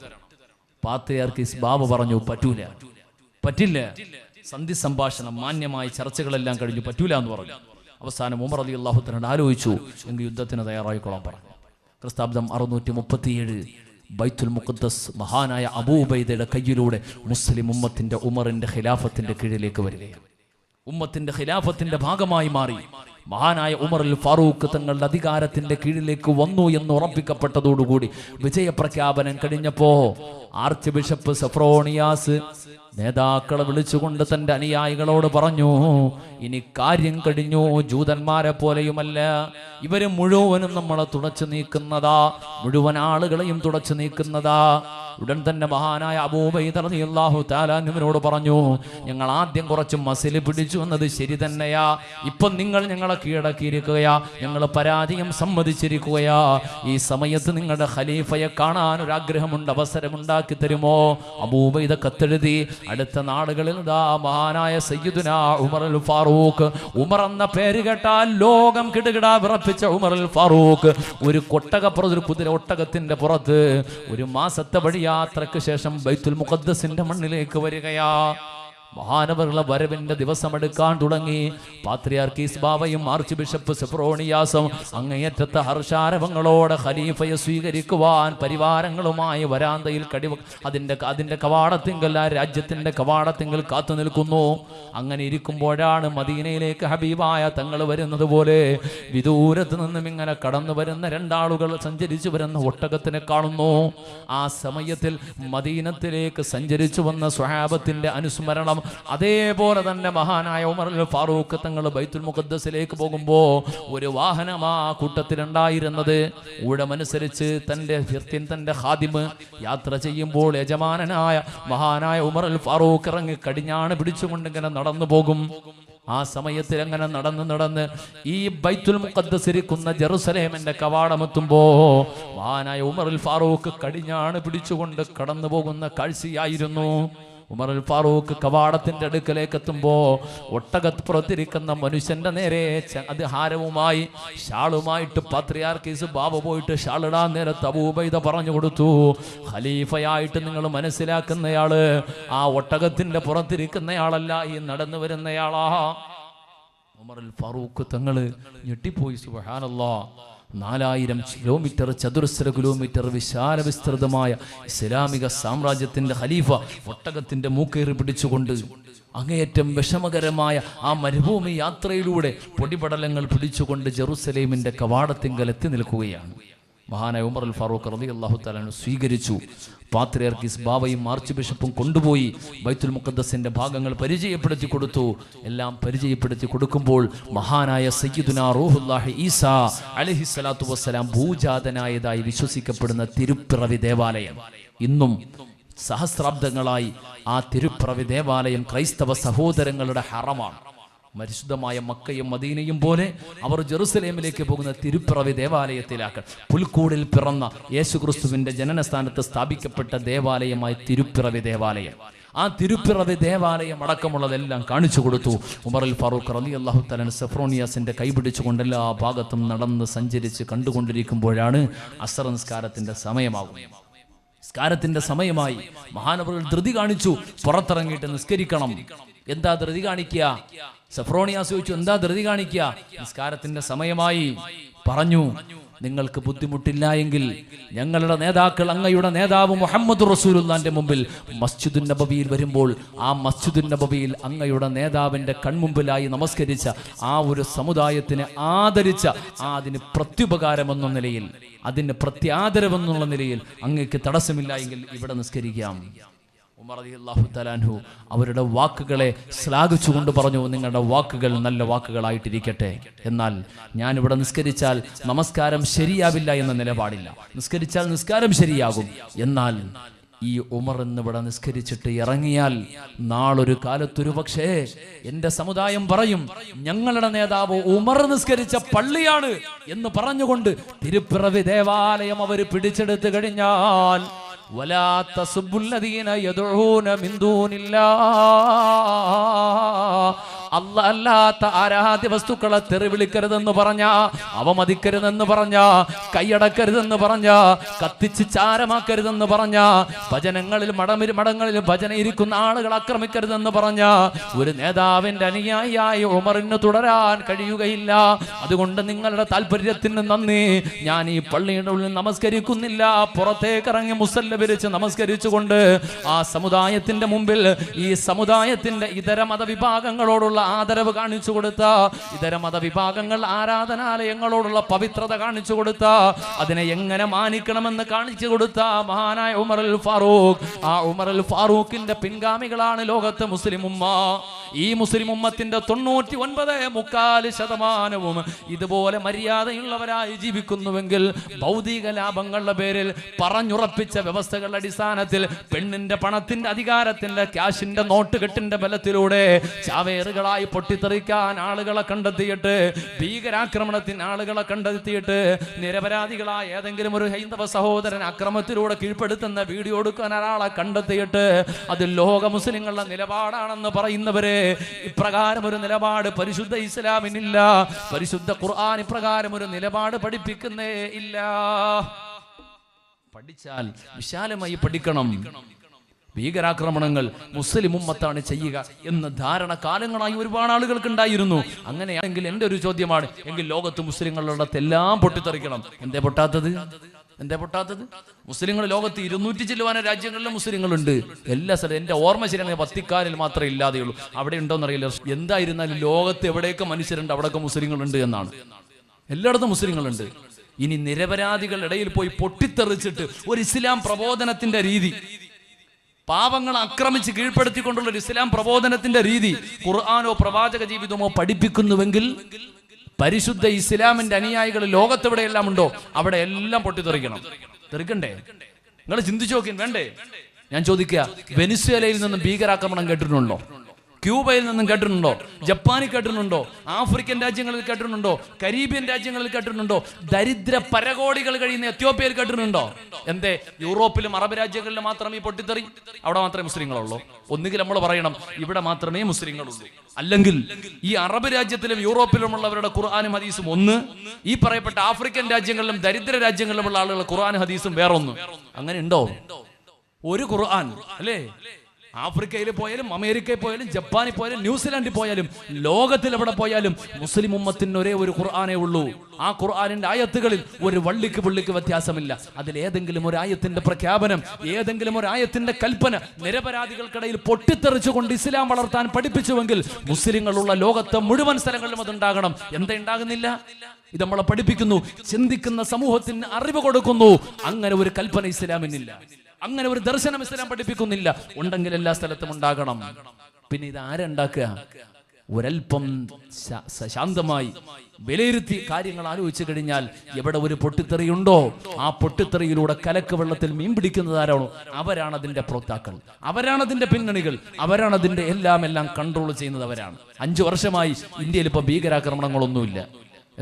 പാത്രിയാർക്കീസ് ബാവ പറഞ്ഞു, പറ്റില്ല. സന്ധി സംഭാഷണം, മാന്യമായ ചർച്ചകളെല്ലാം കഴിഞ്ഞു, പറ്റൂല എന്ന് പറഞ്ഞു. അവസാനം ഉമർ റളിയല്ലാഹു തആല ആലോചിച്ചു, എങ്കിൽ യുദ്ധത്തിന് തയ്യാറായിക്കൊള്ളാൻ പറഞ്ഞു. ക്രിസ്താബ്ദം 637 ബൈത്തുൽ മുഖദ്ദസ് മഹാനായ അബൂ ഉബൈദയുടെ കയ്യിലൂടെ മുസ്ലിം ഉമ്മത്തിന്റെ ഉമറിന്റെ ഖിലാഫത്തിന്റെ കീഴിലേക്ക് വരികയാണ്. ഉമ്മത്തിന്റെ ഖിലാഫത്തിന്റെ ഭാഗമായി മാറി. മഹാനായ ഉമർ അൽ ഫാറൂഖ് തങ്ങളുടെ അധികാരത്തിന്റെ കീഴിലേക്ക് വന്നു എന്ന് ഉറപ്പിക്കപ്പെട്ടതോടുകൂടി വിജയപ്രഖ്യാപനം കഴിഞ്ഞപ്പോ ആർച്ച് ബിഷപ്പ് സെഫ്രോണിയാസ് നേതാക്കളെ വിളിച്ചുകൊണ്ട് തന്റെ അനുയായികളോട് പറഞ്ഞു, ഇനി കാര്യം കഴിഞ്ഞു. ജൂതന്മാരെ പോലെയുമല്ല, ഇവര് മുഴുവനും നമ്മളെ തുടച്ചു നീക്കുന്നതാ, മുഴുവൻ ആളുകളെയും തുടച്ചു നീക്കുന്നതാ. ഉടൻ തന്നെ മഹാനായ അബൂ ഉബൈദ റളിയല്ലാഹു തആല അൻഹുവിനോട് പറഞ്ഞു, ഞങ്ങൾ ആദ്യം കുറച്ച് മസില് പിടിച്ചു എന്നത് ശരി തന്നെയാ, ഇപ്പം നിങ്ങൾ ഞങ്ങളെ കീഴടക്കിയിരിക്കുകയാ, ഞങ്ങൾ പരാജയം സമ്മതിച്ചിരിക്കുകയാ. ഈ സമയത്ത് നിങ്ങളുടെ ഖലീഫയെ കാണാൻ ഒരു ആഗ്രഹമുണ്ട്, അവസരമുണ്ടാക്കി തരുമോ? അബൂ ഉബൈദ കത്തെഴുതി. അടുത്ത നാടുകളിൽ മഹാനായ സയ്യിദുനാ ഉമർ അൽ ഫാറൂഖ്, ഉമർ എന്ന പേര് കേട്ടാൽ ലോകം കിടുകിടാ വിറപ്പിച്ച ഉമർ അൽ ഫാറൂഖ് ഒരു കുതിര ഒട്ടകത്തിന്റെ പുറത്ത് ഒരു മാസത്തെ വഴിയായി യാത്രക്ക് ശേഷം ബൈത്തുൽ മുഖദ്ദസിന്റെ മണ്ണിലേക്ക് വരികയാ. മഹാനവറുടെ വരവിന്റെ ദിവസമെടുക്കാൻ തുടങ്ങി. പാത്രിയാർക്കീസ് ബാവയും ആർച്ച് ബിഷപ്പ് സെഫ്രോണിയാസും അങ്ങേയറ്റത്തെ ഹർഷാരവങ്ങളോടെ ഖലീഫയെ സ്വീകരിക്കുവാൻ പരിവാരങ്ങളുമായി വരാന്തയിൽ അതിന്റെ കവാടത്തിങ്കൽ, ആ രാജ്യത്തിന്റെ കവാടത്തിങ്കൽ കാത്തു നിൽക്കുന്നു. അങ്ങനെ ഇരിക്കുമ്പോഴാണ് മദീനയിലേക്ക് ഹബീബായ തങ്ങൾ വരുന്നത് പോലെ വിദൂരത്ത് നിന്നും ഇങ്ങനെ കടന്നു വരുന്ന രണ്ടാളുകൾ സഞ്ചരിച്ചു വരുന്ന ഒട്ടകത്തിനെ കാണുന്നു. ആ സമയത്തിൽ മദീനത്തിലേക്ക് സഞ്ചരിച്ചു വന്ന സ്വഹാബത്തിന്റെ അനുസ്മരണം. അതേപോലെ തന്നെ മഹാനായ ഉമർ ഫാറൂഖ് തങ്ങൾ ബൈത്തുൽ മുഖദ്ദസിലേക്ക് പോകുമ്പോ ഒരു വാഹനം ആ കൂട്ടത്തിലുണ്ടായിരുന്നത്. ഊഴമനുസരിച്ച് തന്റെ ഖാദിമ് യാത്ര ചെയ്യുമ്പോൾ യജമാനനായ മഹാനായ ഉമർ ഫാറൂഖ് ഇറങ്ങി കടിഞ്ഞാണ് പിടിച്ചുകൊണ്ട് ഇങ്ങനെ നടന്നു പോകും. ആ സമയത്തിൽ അങ്ങനെ നടന്ന് ഈ ബൈത്തുൽ മുഖദ്ദസ് ഇരിക്കുന്ന ജെറുസലേമിന്റെ കവാടമെത്തുമ്പോ മഹാനായ ഉമർ ഫാറൂഖ് കടിഞ്ഞാണ് പിടിച്ചുകൊണ്ട് കടന്നു പോകുന്ന കാഴ്ചയായിരുന്നു. ഉമർ ഫാറൂഖ് കവാടത്തിന്റെ അടുക്കലേക്ക് എത്തുമ്പോ ഒട്ടകപ്പുറത്തിരിക്കുന്ന മനുഷ്യന്റെ നേരെ അത് ഹാരവുമായി ഷാളുമായിട്ട് പാത്രിയാർക്കീസ് ബാബ പോയിട്ട് ഷാളിടാൻ നേരത്ത് അബൂ ഉബൈദ പറഞ്ഞു കൊടുത്തു, ഖലീഫയായിട്ട് നിങ്ങൾ മനസ്സിലാക്കുന്നയാള് ആ ഒട്ടകത്തിന്റെ പുറത്തിരിക്കുന്നയാളല്ല, ഈ നടന്നു വരുന്നയാളാ. ഉമർ ഫാറൂഖ് തങ്ങള് ഞെട്ടിപ്പോയി. സുബ്ഹാനല്ലാഹ്. 4000 കിലോമീറ്റർ ചതുരശ്ര കിലോമീറ്റർ വിശാല വിസ്തൃതമായ ഇസ്ലാമിക സാമ്രാജ്യത്തിന്റെ ഖലീഫ ഒട്ടകത്തിന്റെ മൂക്കേറി പിടിച്ചുകൊണ്ട് അങ്ങേയറ്റം വിഷമകരമായ ആ മരുഭൂമി യാത്രയിലൂടെ പൊടിപടലങ്ങൾ പിടിച്ചുകൊണ്ട് ജെറുസലേമിന്റെ കവാടത്തിങ്കൽ എത്തി നിൽക്കുകയാണ്. മഹാനായ ഉമർ ഫാറൂഖ് റളിയല്ലാഹു തആല സ്വീകരിച്ചു. പാത്രിയാർക്കീസ് ബാവയും ആർച്ച് ബിഷപ്പും കൊണ്ടുപോയി ബൈത്തുൽ മുഖദ്ദസിന്റെ ഭാഗങ്ങൾ പരിചയപ്പെടുത്തി കൊടുത്തു. എല്ലാം പരിചയപ്പെടുത്തി കൊടുക്കുമ്പോൾ മഹാനായ സയ്യിദുനാ റൂഹുല്ലാഹി ഈസാ അലൈഹിസ്സലാത്തു വസ്സലാം ഭൂജാതനായതായി വിശ്വസിക്കപ്പെടുന്ന തിരുപ്പിറവി ദേവാലയം ഇന്നും സഹസ്രാബ്ദങ്ങളായി ആ തിരുപ്പിറവി ദേവാലയം ക്രൈസ്തവ സഹോദരങ്ങളുടെ ഹറമാണ്. പരിശുദ്ധമായ മക്കയും മദീനയും പോലെ അവർ ജെറുസലേമിലേക്ക് പോകുന്ന തിരുപ്പിറവി ദേവാലയത്തിലാക്കാൻ പുൽക്കൂടിൽ പിറന്ന യേശുക്രിസ്തുവിന്റെ ജനനസ്ഥാനത്ത് സ്ഥാപിക്കപ്പെട്ട ദേവാലയമായ തിരുപ്പിറവി ദേവാലയം. ആ തിരുപ്പിറവി ദേവാലയം അടക്കമുള്ളതെല്ലാം കാണിച്ചു കൊടുത്തു. ഉമർ ഫാറൂഖ് റളിയല്ലാഹു തആല സെഫ്രോനിയാസിന്റെ കൈപിടിച്ചുകൊണ്ട് എല്ലാ ഭാഗത്തും നടന്ന് സഞ്ചരിച്ച് കണ്ടുകൊണ്ടിരിക്കുമ്പോഴാണ് അസ്ർ നിസ്കാരത്തിന്റെ സമയമാകും. നിസ്കാരത്തിന്റെ സമയമായി. മഹാനവറുകൾ ധൃതി കാണിച്ചു, പുറത്തിറങ്ങിയിട്ട് നിസ്കരിക്കണം. എന്താ ധൃതി കാണിക്കുക? സെഫ്രോണിയാസ് ചോദിച്ചു, എന്താ ധൃതി കാണിക്കുക? നിസ്കാരത്തിന്റെ സമയമായി. പറഞ്ഞു, നിങ്ങൾക്ക് ബുദ്ധിമുട്ടില്ല എങ്കിൽ ഞങ്ങളുടെ നേതാക്കൾ, അങ്ങയുടെ നേതാവ് മുഹമ്മദ് റസൂലുള്ളാന്റെ മുമ്പിൽ മസ്ജിദുൻ നബവിയിൽ വരുമ്പോൾ ആ മസ്ജിദുൻ നബവിയിൽ അങ്ങയുടെ നേതാവിന്റെ കൺമുമ്പിലായി നമസ്കരിച്ച ആ ഒരു സമുദായത്തിനെ ആദരിച്ച അതിന് പ്രത്യുപകാരമെന്ന നിലയിൽ, അതിന് പ്രത്യാദരവെന്നുള്ള നിലയിൽ അങ്ങേക്ക് തടസ്സമില്ല എങ്കിൽ ഇവിടെ നിസ്കരിക്കാം. ഉമർ റളിയല്ലാഹു തആല അൻഹു അവരുടെ വാക്കുകളെ ശ്ലാഘിച്ചുകൊണ്ട് പറഞ്ഞു, നിങ്ങളുടെ വാക്കുകൾ നല്ല വാക്കുകളായിട്ടിരിക്കട്ടെ. എന്നാൽ ഞാൻ ഇവിടെ നിസ്കരിച്ചാൽ നമസ്കാരം ശരിയാവില്ല എന്ന നിലപാടില്ല. നിസ്കരിച്ചാൽ നിസ്കാരം ശരിയാകും. എന്നാൽ ഈ ഉമർ എന്നിവിടെ നിസ്കരിച്ചിട്ട് ഇറങ്ങിയാൽ നാളൊരു കാലത്തൊരു പക്ഷേ എന്റെ സമുദായം പറയും, ഞങ്ങളുടെ നേതാവ് ഉമർ നിസ്കരിച്ച പള്ളിയാണ് എന്ന് പറഞ്ഞുകൊണ്ട് തിരുപ്പിറവി ദേവാലയം അവർ പിടിച്ചെടുത്തു കഴിഞ്ഞാൽ ولا تسبوا الذين يدعون من دون الله അല്ലാത്ത ആരാധ്യ വസ്തുക്കളെ തെറിവിളിക്കരുതെന്ന് പറഞ്ഞ, അവമതിക്കരുതെന്ന് പറഞ്ഞ, കൈയടക്കരുതെന്ന് പറഞ്ഞ, കത്തിച്ച് ചാരമാക്കരുതെന്ന് പറഞ്ഞ, ഭജനങ്ങളിൽ മടങ്ങളിൽ ഭജന ഇരിക്കുന്ന ആളുകൾ ആക്രമിക്കരുതെന്ന് പറഞ്ഞ ഒരു നേതാവിന്റെ അനുയായിയായി ഉമറിന് തുടരാൻ കഴിയുകയില്ല. അതുകൊണ്ട് നിങ്ങളുടെ താല്പര്യത്തിന് നന്ദി, ഞാൻ ഈ പള്ളിയുടെ ഉള്ളിൽ നമസ്കരിക്കുന്നില്ല, പുറത്തേക്ക് ഇറങ്ങി മുസല്ല വിരിച്ച് നമസ്കരിച്ചുകൊണ്ട് ആ സമുദായത്തിന്റെ മുമ്പിൽ ഈ സമുദായത്തിന്റെ ഇതര മതവിഭാഗങ്ങളോടുള്ള ആദരവ് കാണിച്ചു കൊടുത്ത, ഇതര മതവിഭാഗങ്ങൾ ആരാധനാലയങ്ങളോടുള്ള പവിത്രത കാണിച്ചു കൊടുത്ത, അതിനെ എങ്ങനെ മാനിക്കണമെന്ന് കാണിച്ചു കൊടുത്ത മഹാനായ ഉമർ ഫാറൂഖ്. ആ ഉമർ ഫാറൂഖിന്റെ പിൻഗാമികളാണ് ലോകത്തെ മുസ്ലിം ഉമ്മ. ഈ മുസ്ലിം ഉമ്മത്തിന്റെ 99.4% ഇതുപോലെ മര്യാദയുള്ളവരായി ജീവിക്കുന്നുവെങ്കിൽ ഭൗതിക ലാഭങ്ങളുടെ പേരിൽ പറഞ്ഞുറപ്പിച്ച വ്യവസ്ഥകളുടെ അടിസ്ഥാനത്തിൽ പെണ്ണിന്റെ പണത്തിന്റെ അധികാരത്തിന്റെ ക്യാഷിന്റെ നോട്ടുകെട്ടിന്റെ ബലത്തിലൂടെ ചാവേറുകളായി പൊട്ടിത്തെറിക്കാൻ ആളുകളെ കണ്ടെത്തിയിട്ട്, ഭീകരാക്രമണത്തിന് ആളുകളെ കണ്ടെത്തിയിട്ട്, നിരപരാധികളായ ഏതെങ്കിലും ഒരു ഹൈന്ദവ സഹോദരൻ അക്രമത്തിലൂടെ കീഴ്പ്പെടുത്തുന്ന വീഡിയോ എടുക്കാൻ ഒരാളെ കണ്ടെത്തിയിട്ട് അത് ലോക മുസ്ലിങ്ങളുടെ നിലപാടാണെന്ന് പറയുന്നവരെ, ഇപ്രകാരം ഒരു നിലപാട് പരിശുദ്ധ ഇസ്ലാമിനില്ല. പരിശുദ്ധ ഖുർആൻ ഇപ്രകാരം ഒരു നിലപാട് പഠിപ്പിക്കുന്നേ ഇല്ല. പഠിച്ചാൽ വിശാലമായി പഠിക്കണം. ഭീകരാക്രമണങ്ങൾ മുസ്ലിം ഉമ്മത്താണ് ചെയ്യുക എന്ന ധാരണ കാലങ്ങളായി ഒരുപാട് ആളുകൾക്ക് ഉണ്ടായിരുന്നു. അങ്ങനെയാണെങ്കിൽ എൻ്റെ ഒരു ചോദ്യമാണ്, എങ്കിൽ ലോകത്ത് മുസ്ലിങ്ങളുള്ളതെല്ലാം പൊട്ടിത്തെറിക്കണം. എന്തേ പൊട്ടാത്തത്? മുസ്ലിങ്ങൾ ലോകത്ത് 200 ചില്ലുവാന രാജ്യങ്ങളിലും മുസ്ലിങ്ങളുണ്ട്. എല്ലാ സ്ഥലവും എൻ്റെ ഓർമ്മ ശരിയാണെങ്കിൽ വത്തിക്കാനിൽ മാത്രമേ ഇല്ലാതെയുള്ളൂ. അവിടെ ഉണ്ടോയെന്നറിയില്ല. എന്തായിരുന്നാലും ലോകത്ത് എവിടെയൊക്കെ മനുഷ്യരുണ്ട് അവിടെയൊക്കെ മുസ്ലിങ്ങളുണ്ട് എന്നാണ്. എല്ലായിടത്തും മുസ്ലിങ്ങളുണ്ട്. ഇനി നിരപരാധികളുടെ ഇടയിൽ പോയി പൊട്ടിത്തെറിച്ചിട്ട് ഒരു ഇസ്ലാം പ്രബോധനത്തിന്റെ രീതി, പാവങ്ങളെ ആക്രമിച്ച് കീഴ്പ്പെടുത്തിക്കൊണ്ടുള്ള ഒരു ഇസ്ലാം പ്രബോധനത്തിന്റെ രീതി ഖുർആനോ പ്രവാചക ജീവിതമോ പഠിപ്പിക്കുന്നുവെങ്കിൽ പരിശുദ്ധ ഇസ്ലാമിന്റെ അനുയായികൾ ലോകത്തെവിടെയെല്ലാം ഉണ്ടോ അവിടെ എല്ലാം പൊട്ടിത്തെറിക്കണം. തെറിക്കണ്ടേ? നിങ്ങൾ ചിന്തിച്ചു നോക്കി വേണ്ടേ? ഞാൻ ചോദിക്കുക, വെനിസ്വേലയിൽ നിന്നും ഭീകരാക്രമണം കേട്ടിട്ടുണ്ടോ? ക്യൂബയിൽ നിന്നും കേട്ടിട്ടുണ്ടോ? ജപ്പാനിൽ കേട്ടിട്ടുണ്ടോ? ആഫ്രിക്കൻ രാജ്യങ്ങളിൽ കേട്ടിട്ടുണ്ടോ? കരീബിയൻ രാജ്യങ്ങളിൽ കേട്ടിട്ടുണ്ടോ? ദരിദ്ര പരകോടികൾ കഴിയുന്ന എത്യോപ്യയിൽ കേട്ടിട്ടുണ്ടോ? എന്തേ യൂറോപ്പിലും അറബ് രാജ്യങ്ങളിലും മാത്രം ഈ പൊട്ടിത്തെറി? അവിടെ മാത്രമേ മുസ്ലിങ്ങളുള്ളൂ? ഒന്നുകിൽ നമ്മൾ പറയണം ഇവിടെ മാത്രമേ മുസ്ലിങ്ങളുള്ളൂ, അല്ലെങ്കിൽ ഈ അറബ് രാജ്യത്തിലും യൂറോപ്പിലുമുള്ളവരുടെ ഖുർആനും ഹദീസും ഒന്ന്, ഈ പറയപ്പെട്ട ആഫ്രിക്കൻ രാജ്യങ്ങളിലും ദരിദ്ര രാജ്യങ്ങളിലുമുള്ള ആളുകളുടെ ഖുർആനും ഹദീസും വേറൊന്ന്. അങ്ങനെ ഉണ്ടോ? ഒരു ഖുർആൻ അല്ലേ? ആഫ്രിക്കയിൽ പോയാലും അമേരിക്കയിൽ പോയാലും ജപ്പാനിൽ പോയാലും ന്യൂസിലാൻഡിൽ പോയാലും ലോകത്തിൽ എവിടെ പോയാലും മുസ്ലിം ഉമ്മത്തിന് ഒരേ ഒരു ഖുർആനേ ഉള്ളൂ. ആ ഖുർആനിന്റെ ആയത്തുകളിൽ ഒരു വള്ളിക്ക് പുള്ളിക്ക് വ്യത്യാസമില്ല. അതിൽ ഏതെങ്കിലും ഒരു ആയത്തിന്റെ പ്രഖ്യാപനം, ഏതെങ്കിലും ഒരു ആയത്തിന്റെ കൽപ്പന നിരപരാധികൾക്കിടയിൽ പൊട്ടിത്തെറിച്ചുകൊണ്ട് ഇസ്ലാം വളർത്താൻ പഠിപ്പിച്ചുവെങ്കിൽ മുസ്ലിങ്ങളുള്ള ലോകത്തെ മുഴുവൻ സ്ഥലങ്ങളിലും അതുണ്ടാകണം. എന്താ ഉണ്ടാകുന്നില്ല? ഇത് നമ്മളെ പഠിപ്പിക്കുന്നു, ചിന്തിക്കുന്ന സമൂഹത്തിന് അറിവ് കൊടുക്കുന്നു. അങ്ങനെ ഒരു കൽപ്പന ഇസ്ലാമിനില്ല, അങ്ങനെ ഒരു ദർശനം ഇസ്ലാം പഠിപ്പിക്കുന്നില്ല. ഉണ്ടെങ്കിൽ എല്ലാ സ്ഥലത്തും ഉണ്ടാകണം. പിന്നെ ഇത് ആരുണ്ടാക്കുക? ഒരൽപ്പം ശാന്തമായി വിലയിരുത്തി കാര്യങ്ങൾ ആലോചിച്ചു കഴിഞ്ഞാൽ എവിടെ ഒരു പൊട്ടിത്തെറിയുണ്ടോ ആ പൊട്ടിത്തെറിയിലൂടെ കലക്ക് വെള്ളത്തിൽ മീൻ പിടിക്കുന്നത് ആരാണോ അവരാണ് അതിന്റെ പ്രോക്താക്കൾ, അവരാണ് അതിന്റെ പിന്നണികൾ, അവരാണ് അതിന്റെ എല്ലാം കൺട്രോൾ ചെയ്യുന്നത് അവരാണ്. 5 വർഷമായി ഇന്ത്യയിൽ ഇപ്പൊ ഭീകരാക്രമണങ്ങളൊന്നുമില്ല.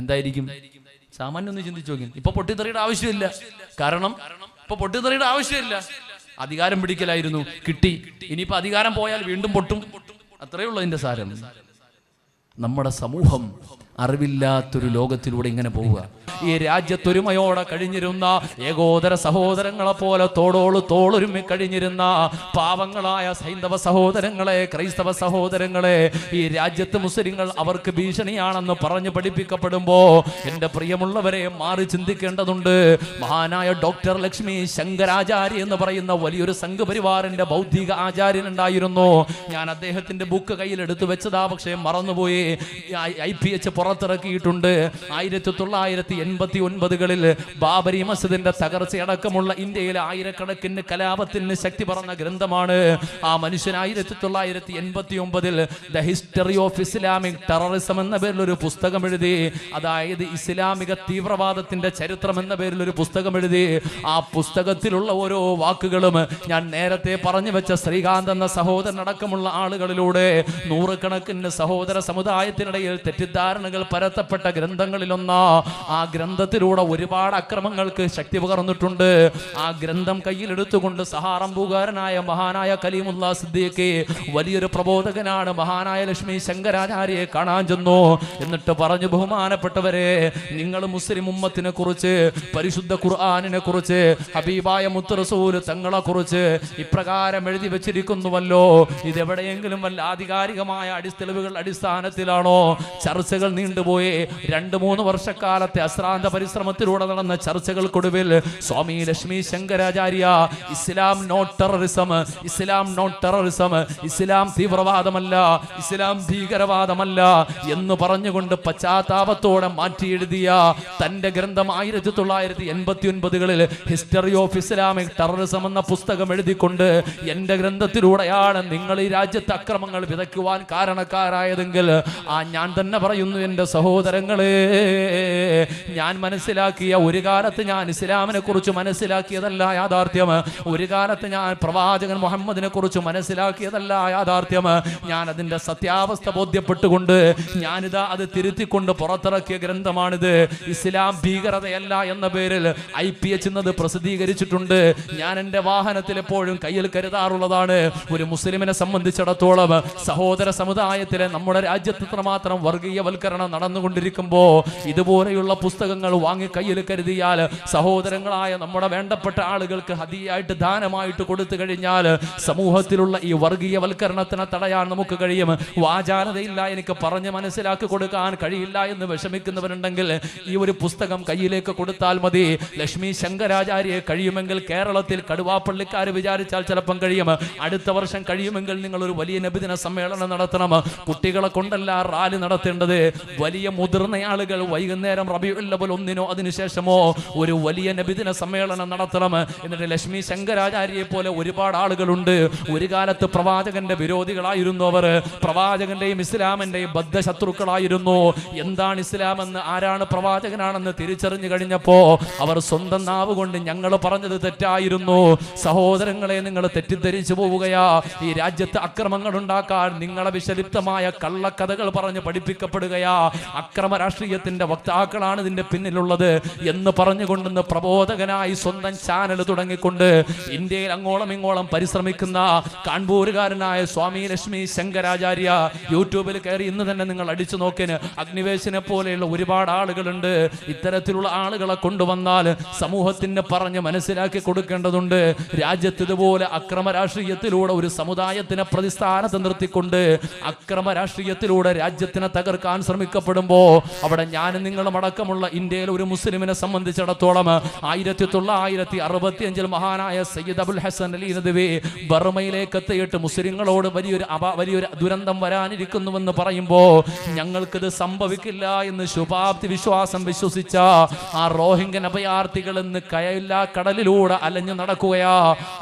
എന്തായിരിക്കും? സാമാന്യം ഒന്ന് ചിന്തിച്ചു നോക്കി. ഇപ്പൊ പൊട്ടിത്തെറിയുടെ ആവശ്യമില്ല. കാരണം ഇപ്പൊ പൊട്ടിത്തെറിയുടെ ആവശ്യമില്ല. അധികാരം പിടിക്കലായിരുന്നു, കിട്ടി. ഇനിയിപ്പോ അധികാരം പോയാൽ വീണ്ടും പൊട്ടും. അത്രയേ ഉള്ളൂ അതിന്റെ സാരം. നമ്മുടെ സമൂഹം അറിവില്ലാത്തൊരു ലോകത്തിലൂടെ ഇങ്ങനെ പോവുക. ഈ രാജ്യത്തൊരുമയോടെ കഴിഞ്ഞിരുന്ന ഏകോദര സഹോദരങ്ങളെ പോലെ തോളോട് തോളൊരുമി കഴിഞ്ഞിരുന്ന പാവങ്ങളായ ഹൈന്ദവ സഹോദരങ്ങളെ, ക്രൈസ്തവ സഹോദരങ്ങളെ ഈ രാജ്യത്ത് മുസ്ലിങ്ങൾ അവർക്ക് ഭീഷണിയാണെന്ന് പറഞ്ഞ് പഠിപ്പിക്കപ്പെടുമ്പോ എൻ്റെ പ്രിയമുള്ളവരെ മാറി ചിന്തിക്കേണ്ടതുണ്ട്. മഹാനായ ഡോക്ടർ ലക്ഷ്മി ശങ്കരാചാര്യ എന്ന് പറയുന്ന വലിയൊരു സംഘപരിവാറിന്റെ ബൗദ്ധിക ആചാര്യൻ ഉണ്ടായിരുന്നു. ഞാൻ അദ്ദേഹത്തിന്റെ ബുക്ക് കയ്യിൽ എടുത്തു വെച്ചതാ, പക്ഷേ മറന്നുപോയി. IPH പുറത്തിറക്കിയിട്ടുണ്ട്. 1989-കളിൽ ബാബരി മസ്ജിദിന്റെ തകർച്ചയടക്കമുള്ള ഇന്ത്യയിലെ ആയിരക്കണക്കിന് കലാപത്തിന് ശക്തി പറഞ്ഞ ഗ്രന്ഥമാണ്. ആ മനുഷ്യൻ 1989 the history of Islamic terrorism എന്ന പേരിൽ ഒരു പുസ്തകം എഴുതി. അതായത് ഇസ്ലാമിക തീവ്രവാദത്തിന്റെ ചരിത്രം എന്ന പേരിൽ ഒരു പുസ്തകം എഴുതി. ആ പുസ്തകത്തിലുള്ള ഓരോ വാക്കുകളും ഞാൻ നേരത്തെ പറഞ്ഞു വെച്ച ശ്രീകാന്ത് എന്ന സഹോദരനടക്കമുള്ള ആളുകളിലൂടെ നൂറുകണക്കിന് സഹോദര സമുദായത്തിനിടയിൽ തെറ്റിദ്ധാരണകൾ പരത്തപ്പെട്ട ഗ്രന്ഥങ്ങളിലൊന്നാ. ആ ഗ്രന്ഥത്തിലൂടെ ഒരുപാട് അക്രമങ്ങൾക്ക് ശക്തി പകർന്നിട്ടുണ്ട്. ആ ഗ്രന്ഥം കയ്യിലെടുത്തുകൊണ്ട് സഹാറംബുകാരനായ മഹാനായ കലീമുല്ലാ സിദ്ദീഖി വലിയൊരു പ്രബോധകനാണ് മഹാനായ ലക്ഷ്മി ശങ്കരാചാര്യയെ കാണാൻ ചെന്നു. എന്നിട്ട് പറഞ്ഞു, ബഹുമാനപ്പെട്ടവരെ, നിങ്ങൾ മുസ്ലിം ഉമ്മത്തിനെ കുറിച്ച്, പരിശുദ്ധ ഖുർആനിനെ കുറിച്ച്, ഹബീബായ മുത്ത് റസൂൽ തങ്ങളെ കുറിച്ച് ഇപ്രകാരം എഴുതി വെച്ചിരിക്കുന്നുവല്ലോ. ഇതെവിടെയെങ്കിലും വല്ല ആധികാരികമായ തെളിവുകൾ അടിസ്ഥാനത്തിലാണോ? ചർച്ചകൾ നീണ്ടുപോയി. 2-3 വർഷക്കാലത്തെ അശ്രാന്ത പരിശ്രമത്തിലൂടെ നടന്ന ചർച്ചകൾക്കൊടുവിൽ Swami Lakshmi Shankaracharya Islam not terrorism, Islam not terrorism, ഇസ്ലാം തീവ്രവാദമല്ല, ഇസ്ലാം ഭീകരവാദമല്ല എന്ന് പറഞ്ഞുകൊണ്ട് പശ്ചാത്താപത്തോടെ മാറ്റി എഴുതിയ തന്റെ ഗ്രന്ഥം 1989-കളിൽ ഹിസ്റ്ററി ഓഫ് ഇസ്ലാമിക് ടെററിസം എന്ന പുസ്തകം എഴുതിക്കൊണ്ട് എന്റെ ഗ്രന്ഥത്തിലൂടെയാണ് നിങ്ങൾ ഈ രാജ്യത്തെ അക്രമങ്ങൾ വിതയ്ക്കുവാൻ കാരണക്കാരായതെങ്കിൽ ഞാൻ തന്നെ പറയുന്നു, എൻ്റെ സഹോദരങ്ങളെ, ഞാൻ മനസ്സിലാക്കിയ ഒരു കാലത്ത് ഞാൻ ഇസ്ലാമിനെ കുറിച്ച് മനസ്സിലാക്കിയതല്ല യാഥാർത്ഥ്യം. ഒരു കാലത്ത് ഞാൻ പ്രവാചകൻ മുഹമ്മദിനെ കുറിച്ച് മനസ്സിലാക്കിയതല്ല യാഥാർത്ഥ്യം. ഞാൻ അതിൻ്റെ സത്യാവസ്ഥ ബോധ്യപ്പെട്ടുകൊണ്ട് ഞാനിതാ അത് തിരുത്തിക്കൊണ്ട് പുറത്തിറക്കിയ ഗ്രന്ഥമാണിത്. ഇസ്ലാം ഭീകരതയല്ല എന്ന പേരിൽ IPH എന്നത് പ്രസിദ്ധീകരിച്ചിട്ടുണ്ട്. ഞാൻ എൻ്റെ വാഹനത്തിൽ എപ്പോഴും കയ്യിൽ കരുതാറുള്ളതാണ്. ഒരു മുസ്ലിമിനെ സംബന്ധിച്ചിടത്തോളം സഹോദര സമുദായത്തിലെ നമ്മുടെ രാജ്യത്ത് മാത്രം വർഗീയവൽക്കരണം നടന്നുകൊണ്ടിരിക്കുമ്പോ ഇതുപോലെയുള്ള പുസ്തകങ്ങൾ വാങ്ങി കയ്യിൽ കരുതിയാൽ, സഹോദരങ്ങളായ നമ്മുടെ വേണ്ടപ്പെട്ട ആളുകൾക്ക് ഹദിയായിട്ട് ദാനമായിട്ട് കൊടുത്തു കഴിഞ്ഞാൽ സമൂഹത്തിലുള്ള ഈ വർഗീയവൽക്കരണത്തിനെ തടയാൻ നമുക്ക് കഴിയും. വാചാലതയില്ല, എനിക്ക് പറഞ്ഞ് മനസ്സിലാക്കി കൊടുക്കാൻ കഴിയില്ല എന്ന് വിഷമിക്കുന്നവരുണ്ടെങ്കിൽ ഈ ഒരു പുസ്തകം കയ്യിലേക്ക് കൊടുത്താൽ മതി. ലക്ഷ്മി ശങ്കരാചാര്യയെ കഴിയുമെങ്കിൽ കേരളത്തിൽ കടുവാപ്പള്ളിക്കാർ വിചാരിച്ചാൽ ചിലപ്പം കഴിയും. അടുത്ത വർഷം കഴിയുമെങ്കിൽ നിങ്ങൾ ഒരു വലിയ നബിദിന സമ്മേളനം നടത്തണം. കുട്ടികളെ കൊണ്ടല്ല റാലി നടത്തേണ്ടത്. വലിയ മുതിർന്ന ആളുകൾ വൈകുന്നേരം റബീഉൽ അവ്വൽ 1-നോ അതിനുശേഷമോ ഒരു വലിയ നബിദിന സമ്മേളനം നടത്തണം. എന്നിട്ട് ലക്ഷ്മി ശങ്കരാചാര്യയെ പോലെ ഒരുപാട് ആളുകളുണ്ട്. ഒരു കാലത്ത് പ്രവാചകന്റെ വിരോധികളായിരുന്നു അവർ. പ്രവാചകന്റെയും ഇസ്ലാമിന്റെയും ബദ്ധശത്രുക്കളായിരുന്നു. എന്താണ് ഇസ്ലാം എന്ന്, ആരാണ് പ്രവാചകനാണെന്ന് തിരിച്ചറിഞ്ഞു കഴിഞ്ഞപ്പോ അവർ സ്വന്തം നാവ് കൊണ്ട് ഞങ്ങൾ പറഞ്ഞത് തെറ്റായിരുന്നു, സഹോദരങ്ങളെ നിങ്ങൾ തെറ്റിദ്ധരിച്ചു പോവുകയാ, ഈ രാജ്യത്ത് അക്രമങ്ങൾ ഉണ്ടാക്കാൻ നിങ്ങളെ വിഷലിപ്തമായ കള്ളക്കഥകൾ പറഞ്ഞ് പഠിപ്പിക്കപ്പെടുകയാ, അക്രമ രാഷ്ട്രീയത്തിന്റെ വക്താക്കളാണ് ഇതിന്റെ പിന്നിലുള്ളത് എന്ന് പറഞ്ഞുകൊണ്ടെന്ന് പ്രബോധകനായി സ്വന്തം ചാനൽ തുടങ്ങിക്കൊണ്ട് ഇന്ത്യയിൽ അങ്ങോളം ഇങ്ങോളം പരിശ്രമിക്കുന്ന കാൺപൂരുകാരനായ സ്വാമി ലക്ഷ്മി ശങ്കരാചാര്യ യൂട്യൂബിൽ കയറി ഇന്ന് തന്നെ നിങ്ങൾ അടിച്ചു നോക്കിന്. അഗ്നിവേശിനെ പോലെയുള്ള ഒരുപാട് ആളുകളുണ്ട്. ഇത്തരത്തിലുള്ള ആളുകളെ കൊണ്ടുവന്നാൽ സമൂഹത്തിന് പറഞ്ഞ് മനസ്സിലാക്കി കൊടുക്കേണ്ടതുണ്ട്. രാജ്യത്ത് ഇതുപോലെ അക്രമ രാഷ്ട്രീയത്തിലൂടെ ഒരു സമുദായത്തിനെ പ്രതിസ്ഥാനത്ത് നിർത്തിക്കൊണ്ട് അക്രമ രാഷ്ട്രീയത്തിലൂടെ രാജ്യത്തിനെ തകർക്കാൻ ശ്രമിക്കപ്പെടുമ്പോ അവിടെ ഞാനും നിങ്ങളും അടക്കമുള്ള ഇന്ത്യയിലെ ഒരു മുസ്ലിമിനെ സംബന്ധിച്ചിടത്തോളം 1965 മഹാനായ സയ്യിദ് അബുൽ ഹസൻ അലി നദ്വി ബർമയിലേക്ക് എത്തിയിട്ട് മുസ്ലിങ്ങളോട് വലിയൊരു ദുരന്തം വരാനിരിക്കുന്നുവെന്ന് പറയുമ്പോ ഞങ്ങൾക്കിത് സംഭവിക്കില്ല എന്ന് ശുഭാപ്തി വിശ്വാസം വിശ്വസിച്ച ആ റോഹിംഗ്യൻ അഭയാർത്ഥികൾ ഇന്ന് കയയില്ലാ കടലിലൂടെ അലഞ്ഞു നടക്കുകയാ.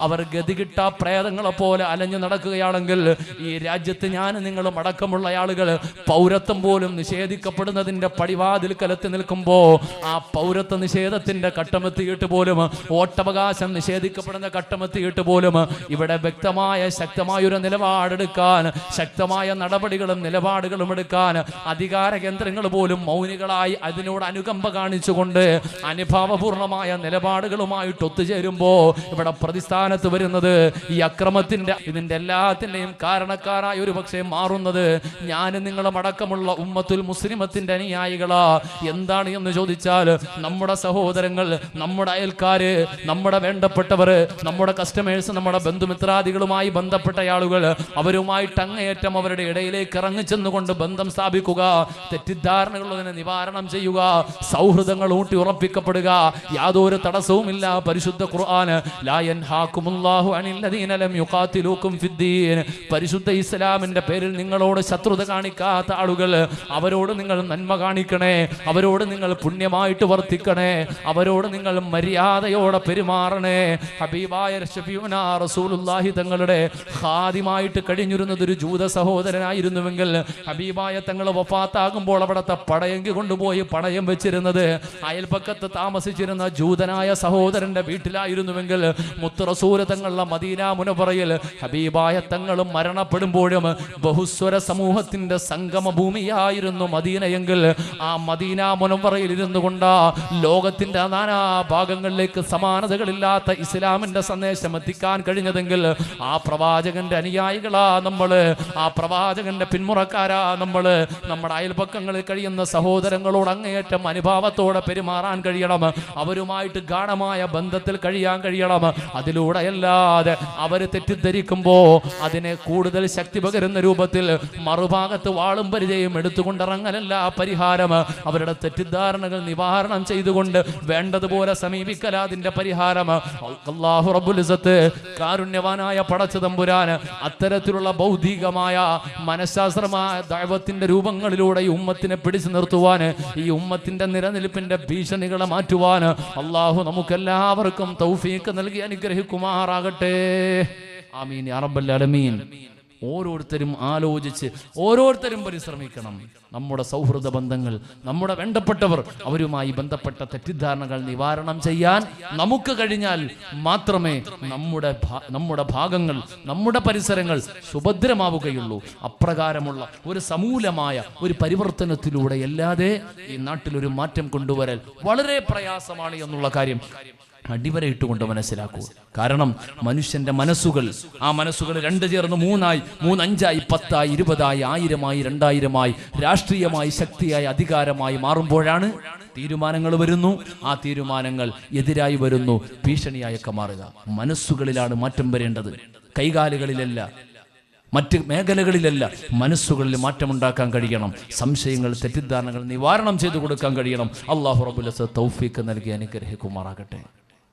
അവർ ഗതികിട്ട പ്രേതങ്ങളെ പോലെ അലഞ്ഞു നടക്കുകയാണെങ്കിൽ ഈ രാജ്യത്ത് ഞാൻ നിങ്ങളും അടക്കമുള്ള ആളുകൾ പൗരത്വം പോലും നിഷേധിക്കപ്പെടുന്നതിന്റെ പടിവാതിൽക്കലെത്തി നിൽക്കുമ്പോ ആ പൗരത്വ നിഷേധത്തിന്റെ ഘട്ടമെത്തിയിട്ട് പോലും, വോട്ടവകാശം നിഷേധിക്കപ്പെടുന്ന ഘട്ടമെത്തിയിട്ട് പോലും ഇവിടെ വ്യക്തമായ ശക്തമായൊരു നിലപാടെടുക്കാൻ, ശക്തമായ നടപടികളും നിലപാടുകളും എടുക്കാൻ അധികാര കേന്ദ്രങ്ങൾ പോലും മൗനികളായി അതിനോട് അനുകമ്പ കാണിച്ചുകൊണ്ട് അനുഭാവപൂർണമായ നിലപാടുകളുമായിട്ട് ഒത്തുചേരുമ്പോ ഇവിടെ പ്രതിസ്ഥാനത്ത് വരുന്നത് ഈ അക്രമത്തിന്റെ ഇതിന്റെ എല്ലാത്തിന്റെയും കാരണക്കാരായ ഒരു പക്ഷേ മാറുന്നത് ഞാനും നിങ്ങളും അടക്കമുള്ള ഉമ്മത്തുൽ മുസ്ലിമത്തിന്റെ അനുയായികളാ. എന്താണ് എന്ന് ചോദിച്ചാൽ നമ്മുടെ സഹോദരങ്ങൾ, നമ്മുടെ അയൽക്കാര്, നമ്മുടെ വേണ്ടപ്പെട്ടവർ, നമ്മുടെ കസ്റ്റമേഴ്സ്, നമ്മുടെ ബന്ധുമിത്രാദികളുമായി ബന്ധപ്പെട്ട ആളുകൾ, അവരുമായിട്ട് അങ്ങേയറ്റം അവരുടെ ഇടയിലേക്ക് ഇറങ്ങിച്ചെന്നുകൊണ്ട് ബന്ധം സ്ഥാപിക്കുക, തെറ്റിദ്ധാരണകളുടെ നിവാരണം ചെയ്യുക, സൗഹൃദങ്ങൾ ഊട്ടി ഉറപ്പിക്കപ്പെടുക, യാതൊരു തടസ്സവുമില്ല. പരിശുദ്ധ ഖുർആൻ ലാ യൻഹാകുമുല്ലാഹു അനിൽ ലദീന ലം യുഖാതിലൂകും ഫിദ്ദീൻ, പരിശുദ്ധ ഇസ്ലാമിന്റെ പേരിൽ നിങ്ങളോട് ശത്രുത കാണിക്കാത്ത ആളുകൾ, അവരോട് നിങ്ങൾ നന്മ കാണിക്കണേ, അവരോട് നിങ്ങൾ പുണ്യമായിട്ട് വർത്തിക്കണേ, അവരോട് നിങ്ങൾ മര്യാദയോടെ പെരുമാറണേ. ഹബീബായ ഷഫീഉനാ റസൂലുള്ളാഹി തങ്ങളുടെ ഖാദിമായിട്ട് കഴിഞ്ഞിരുന്നത് ഒരു ജൂത സഹോദരനായിരുന്നുവെങ്കിൽ ഹബീബായ തങ്ങൾ വഫാത്താകുമ്പോൾ അവിടുത്തെ പടയങ്കി കൊണ്ടുപോയി പണയം വെച്ചിരുന്നത് അയൽപക്കത്ത് താമസിച്ചിരുന്ന ജൂതനായ സഹോദരന്റെ വീട്ടിലായിരുന്നുവെങ്കിൽ മുത്ത് റസൂൽ തങ്ങളുടെ മദീന മുനവറയിൽ ഹബീബായ തങ്ങളും മരണപ്പെടുമ്പോഴും ബഹുസ്വര സമൂഹത്തിന്റെ സംഗമ ഭൂമിയായിരുന്നു മദീനയെങ്കിൽ ആ മദീന മുനവറയിൽ ഇരുന്നു കൊണ്ട് ലോകത്തിന്റെ നാനാ ഭാഗങ്ങളിലേക്ക് സമാനതകളില്ലാത്ത ഇസ്ലാമിന്റെ സന്ദേശം എത്തിക്കാൻ കഴിഞ്ഞതെങ്കിൽ ആ പ്രവാചകന്റെ അനുയായികളാ നമ്മള്, ആ പ്രവാചകന്റെ പിന്മുറക്കാരാ നമ്മള്. നമ്മുടെ അയൽപക്കങ്ങളിൽ കഴിയുന്ന സഹോദരങ്ങളോട് അങ്ങേയറ്റം അനുഭാവത്തോടെ പെരുമാറാൻ കഴിയണം, അവരുമായിട്ട് ഗാഢമായ ബന്ധത്തിൽ കഴിയാൻ കഴിയണം. അതിലൂടെ അല്ലാതെ അവര് തെറ്റിദ്ധരിക്കുമ്പോ അതിനെ കൂടുതൽ ശക്തി പകരുന്ന രൂപത്തിൽ മറുഭാഗത്ത് വാളും പരിചയം എടുത്തുകൊണ്ടിറങ്ങലല്ല പരിഹാരം. അവരുടെ തെറ്റിദ്ധാരണകൾ നിവാരണം ചെയ്തുകൊണ്ട് വേണ്ടതുപോലെ സമീപിക്കല അതിന്റെ പരിഹാരം. അല്ലാഹു റബ്ബുൽ ഇസ്സത്ത് കാരുണ്യവാനായ പടച്ച തമ്പുരാൻ അത്തരത്തിലുള്ള ബൗദ്ധികമായ മനഃശാസ്ത്രമായ ദഅവത്തിന്റെ രൂപങ്ങളിലൂടെ ഈ ഉമ്മത്തിനെ പിടിച്ചു നിർത്തുവാൻ, ഈ ഉമ്മത്തിന്റെ നിലനിൽപ്പിന്റെ ഭീഷണികളെ മാറ്റുവാൻ അല്ലാഹു നമുക്കെല്ലാവർക്കും തൗഫീഖ് നൽകി അനുഗ്രഹിക്കുമാറാകട്ടെ. ആമീൻ യാ റബ്ബൽ ആലമീൻ. ഓരോരുത്തരും ആലോചിച്ച് ഓരോരുത്തരും പരിശ്രമിക്കണം. നമ്മുടെ സൗഹൃദ ബന്ധങ്ങൾ, നമ്മുടെ വേണ്ടപ്പെട്ടവർ, അവരുമായി ബന്ധപ്പെട്ട തെറ്റിദ്ധാരണകൾ നിവാരണം ചെയ്യാൻ നമുക്ക് കഴിഞ്ഞാൽ മാത്രമേ നമ്മുടെ ഭാഗങ്ങൾ, നമ്മുടെ പരിസരങ്ങൾ സുഭദ്രമാവുകയുള്ളൂ. അപ്രകാരമുള്ള ഒരു സമൂലമായ ഒരു പരിവർത്തനത്തിലൂടെ അല്ലാതെ ഈ നാട്ടിലൊരു മാറ്റം കൊണ്ടുവരൽ വളരെ പ്രയാസമാണ് എന്നുള്ള കാര്യം അടിവരയിട്ടുകൊണ്ട് മനസ്സിലാക്കൂ. കാരണം മനുഷ്യന്റെ മനസ്സുകൾ, ആ മനസ്സുകൾ 2 ചേർന്ന് 3 5 10 20 1000 2000 രാഷ്ട്രീയമായി ശക്തിയായി അധികാരമായി മാറുമ്പോഴാണ് തീരുമാനങ്ങൾ വരുന്നു. ആ തീരുമാനങ്ങൾ എതിരായി വരുന്നു, ഭീഷണിയായൊക്കെ മാറുക. മനസ്സുകളിലാണ് മാറ്റം വരേണ്ടത്, കൈകാലുകളിലല്ല, മറ്റ് മേഖലകളിലല്ല. മനസ്സുകളിൽ മാറ്റമുണ്ടാക്കാൻ കഴിയണം. സംശയങ്ങൾ, തെറ്റിദ്ധാരണകൾ നിവാരണം ചെയ്തു കൊടുക്കാൻ കഴിയണം. അല്ലാഹു റബ്ബുൽ ഇസ്സത്ത് തൗഫീഖ് നൽകി അനുഗ്രഹിക്കുമാറാകട്ടെ.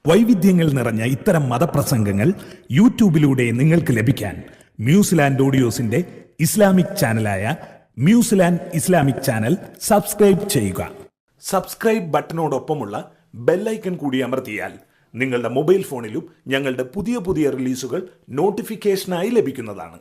വൈവിധ്യങ്ങൾ നിറഞ്ഞ ഇത്തരം മതപ്രസംഗങ്ങൾ യൂട്യൂബിലൂടെ നിങ്ങൾക്ക് ലഭിക്കാൻ ന്യൂസിലാൻഡ് ഓഡിയോസിന്റെ ഇസ്ലാമിക് ചാനലായ ന്യൂസിലാൻഡ് ഇസ്ലാമിക് ചാനൽ സബ്സ്ക്രൈബ് ചെയ്യുക. സബ്സ്ക്രൈബ് ബട്ടണോടൊപ്പമുള്ള ബെല്ലൈക്കൺ കൂടി അമർത്തിയാൽ നിങ്ങളുടെ മൊബൈൽ ഫോണിലും ഞങ്ങളുടെ പുതിയ റിലീസുകൾ നോട്ടിഫിക്കേഷനായി ലഭിക്കുന്നതാണ്.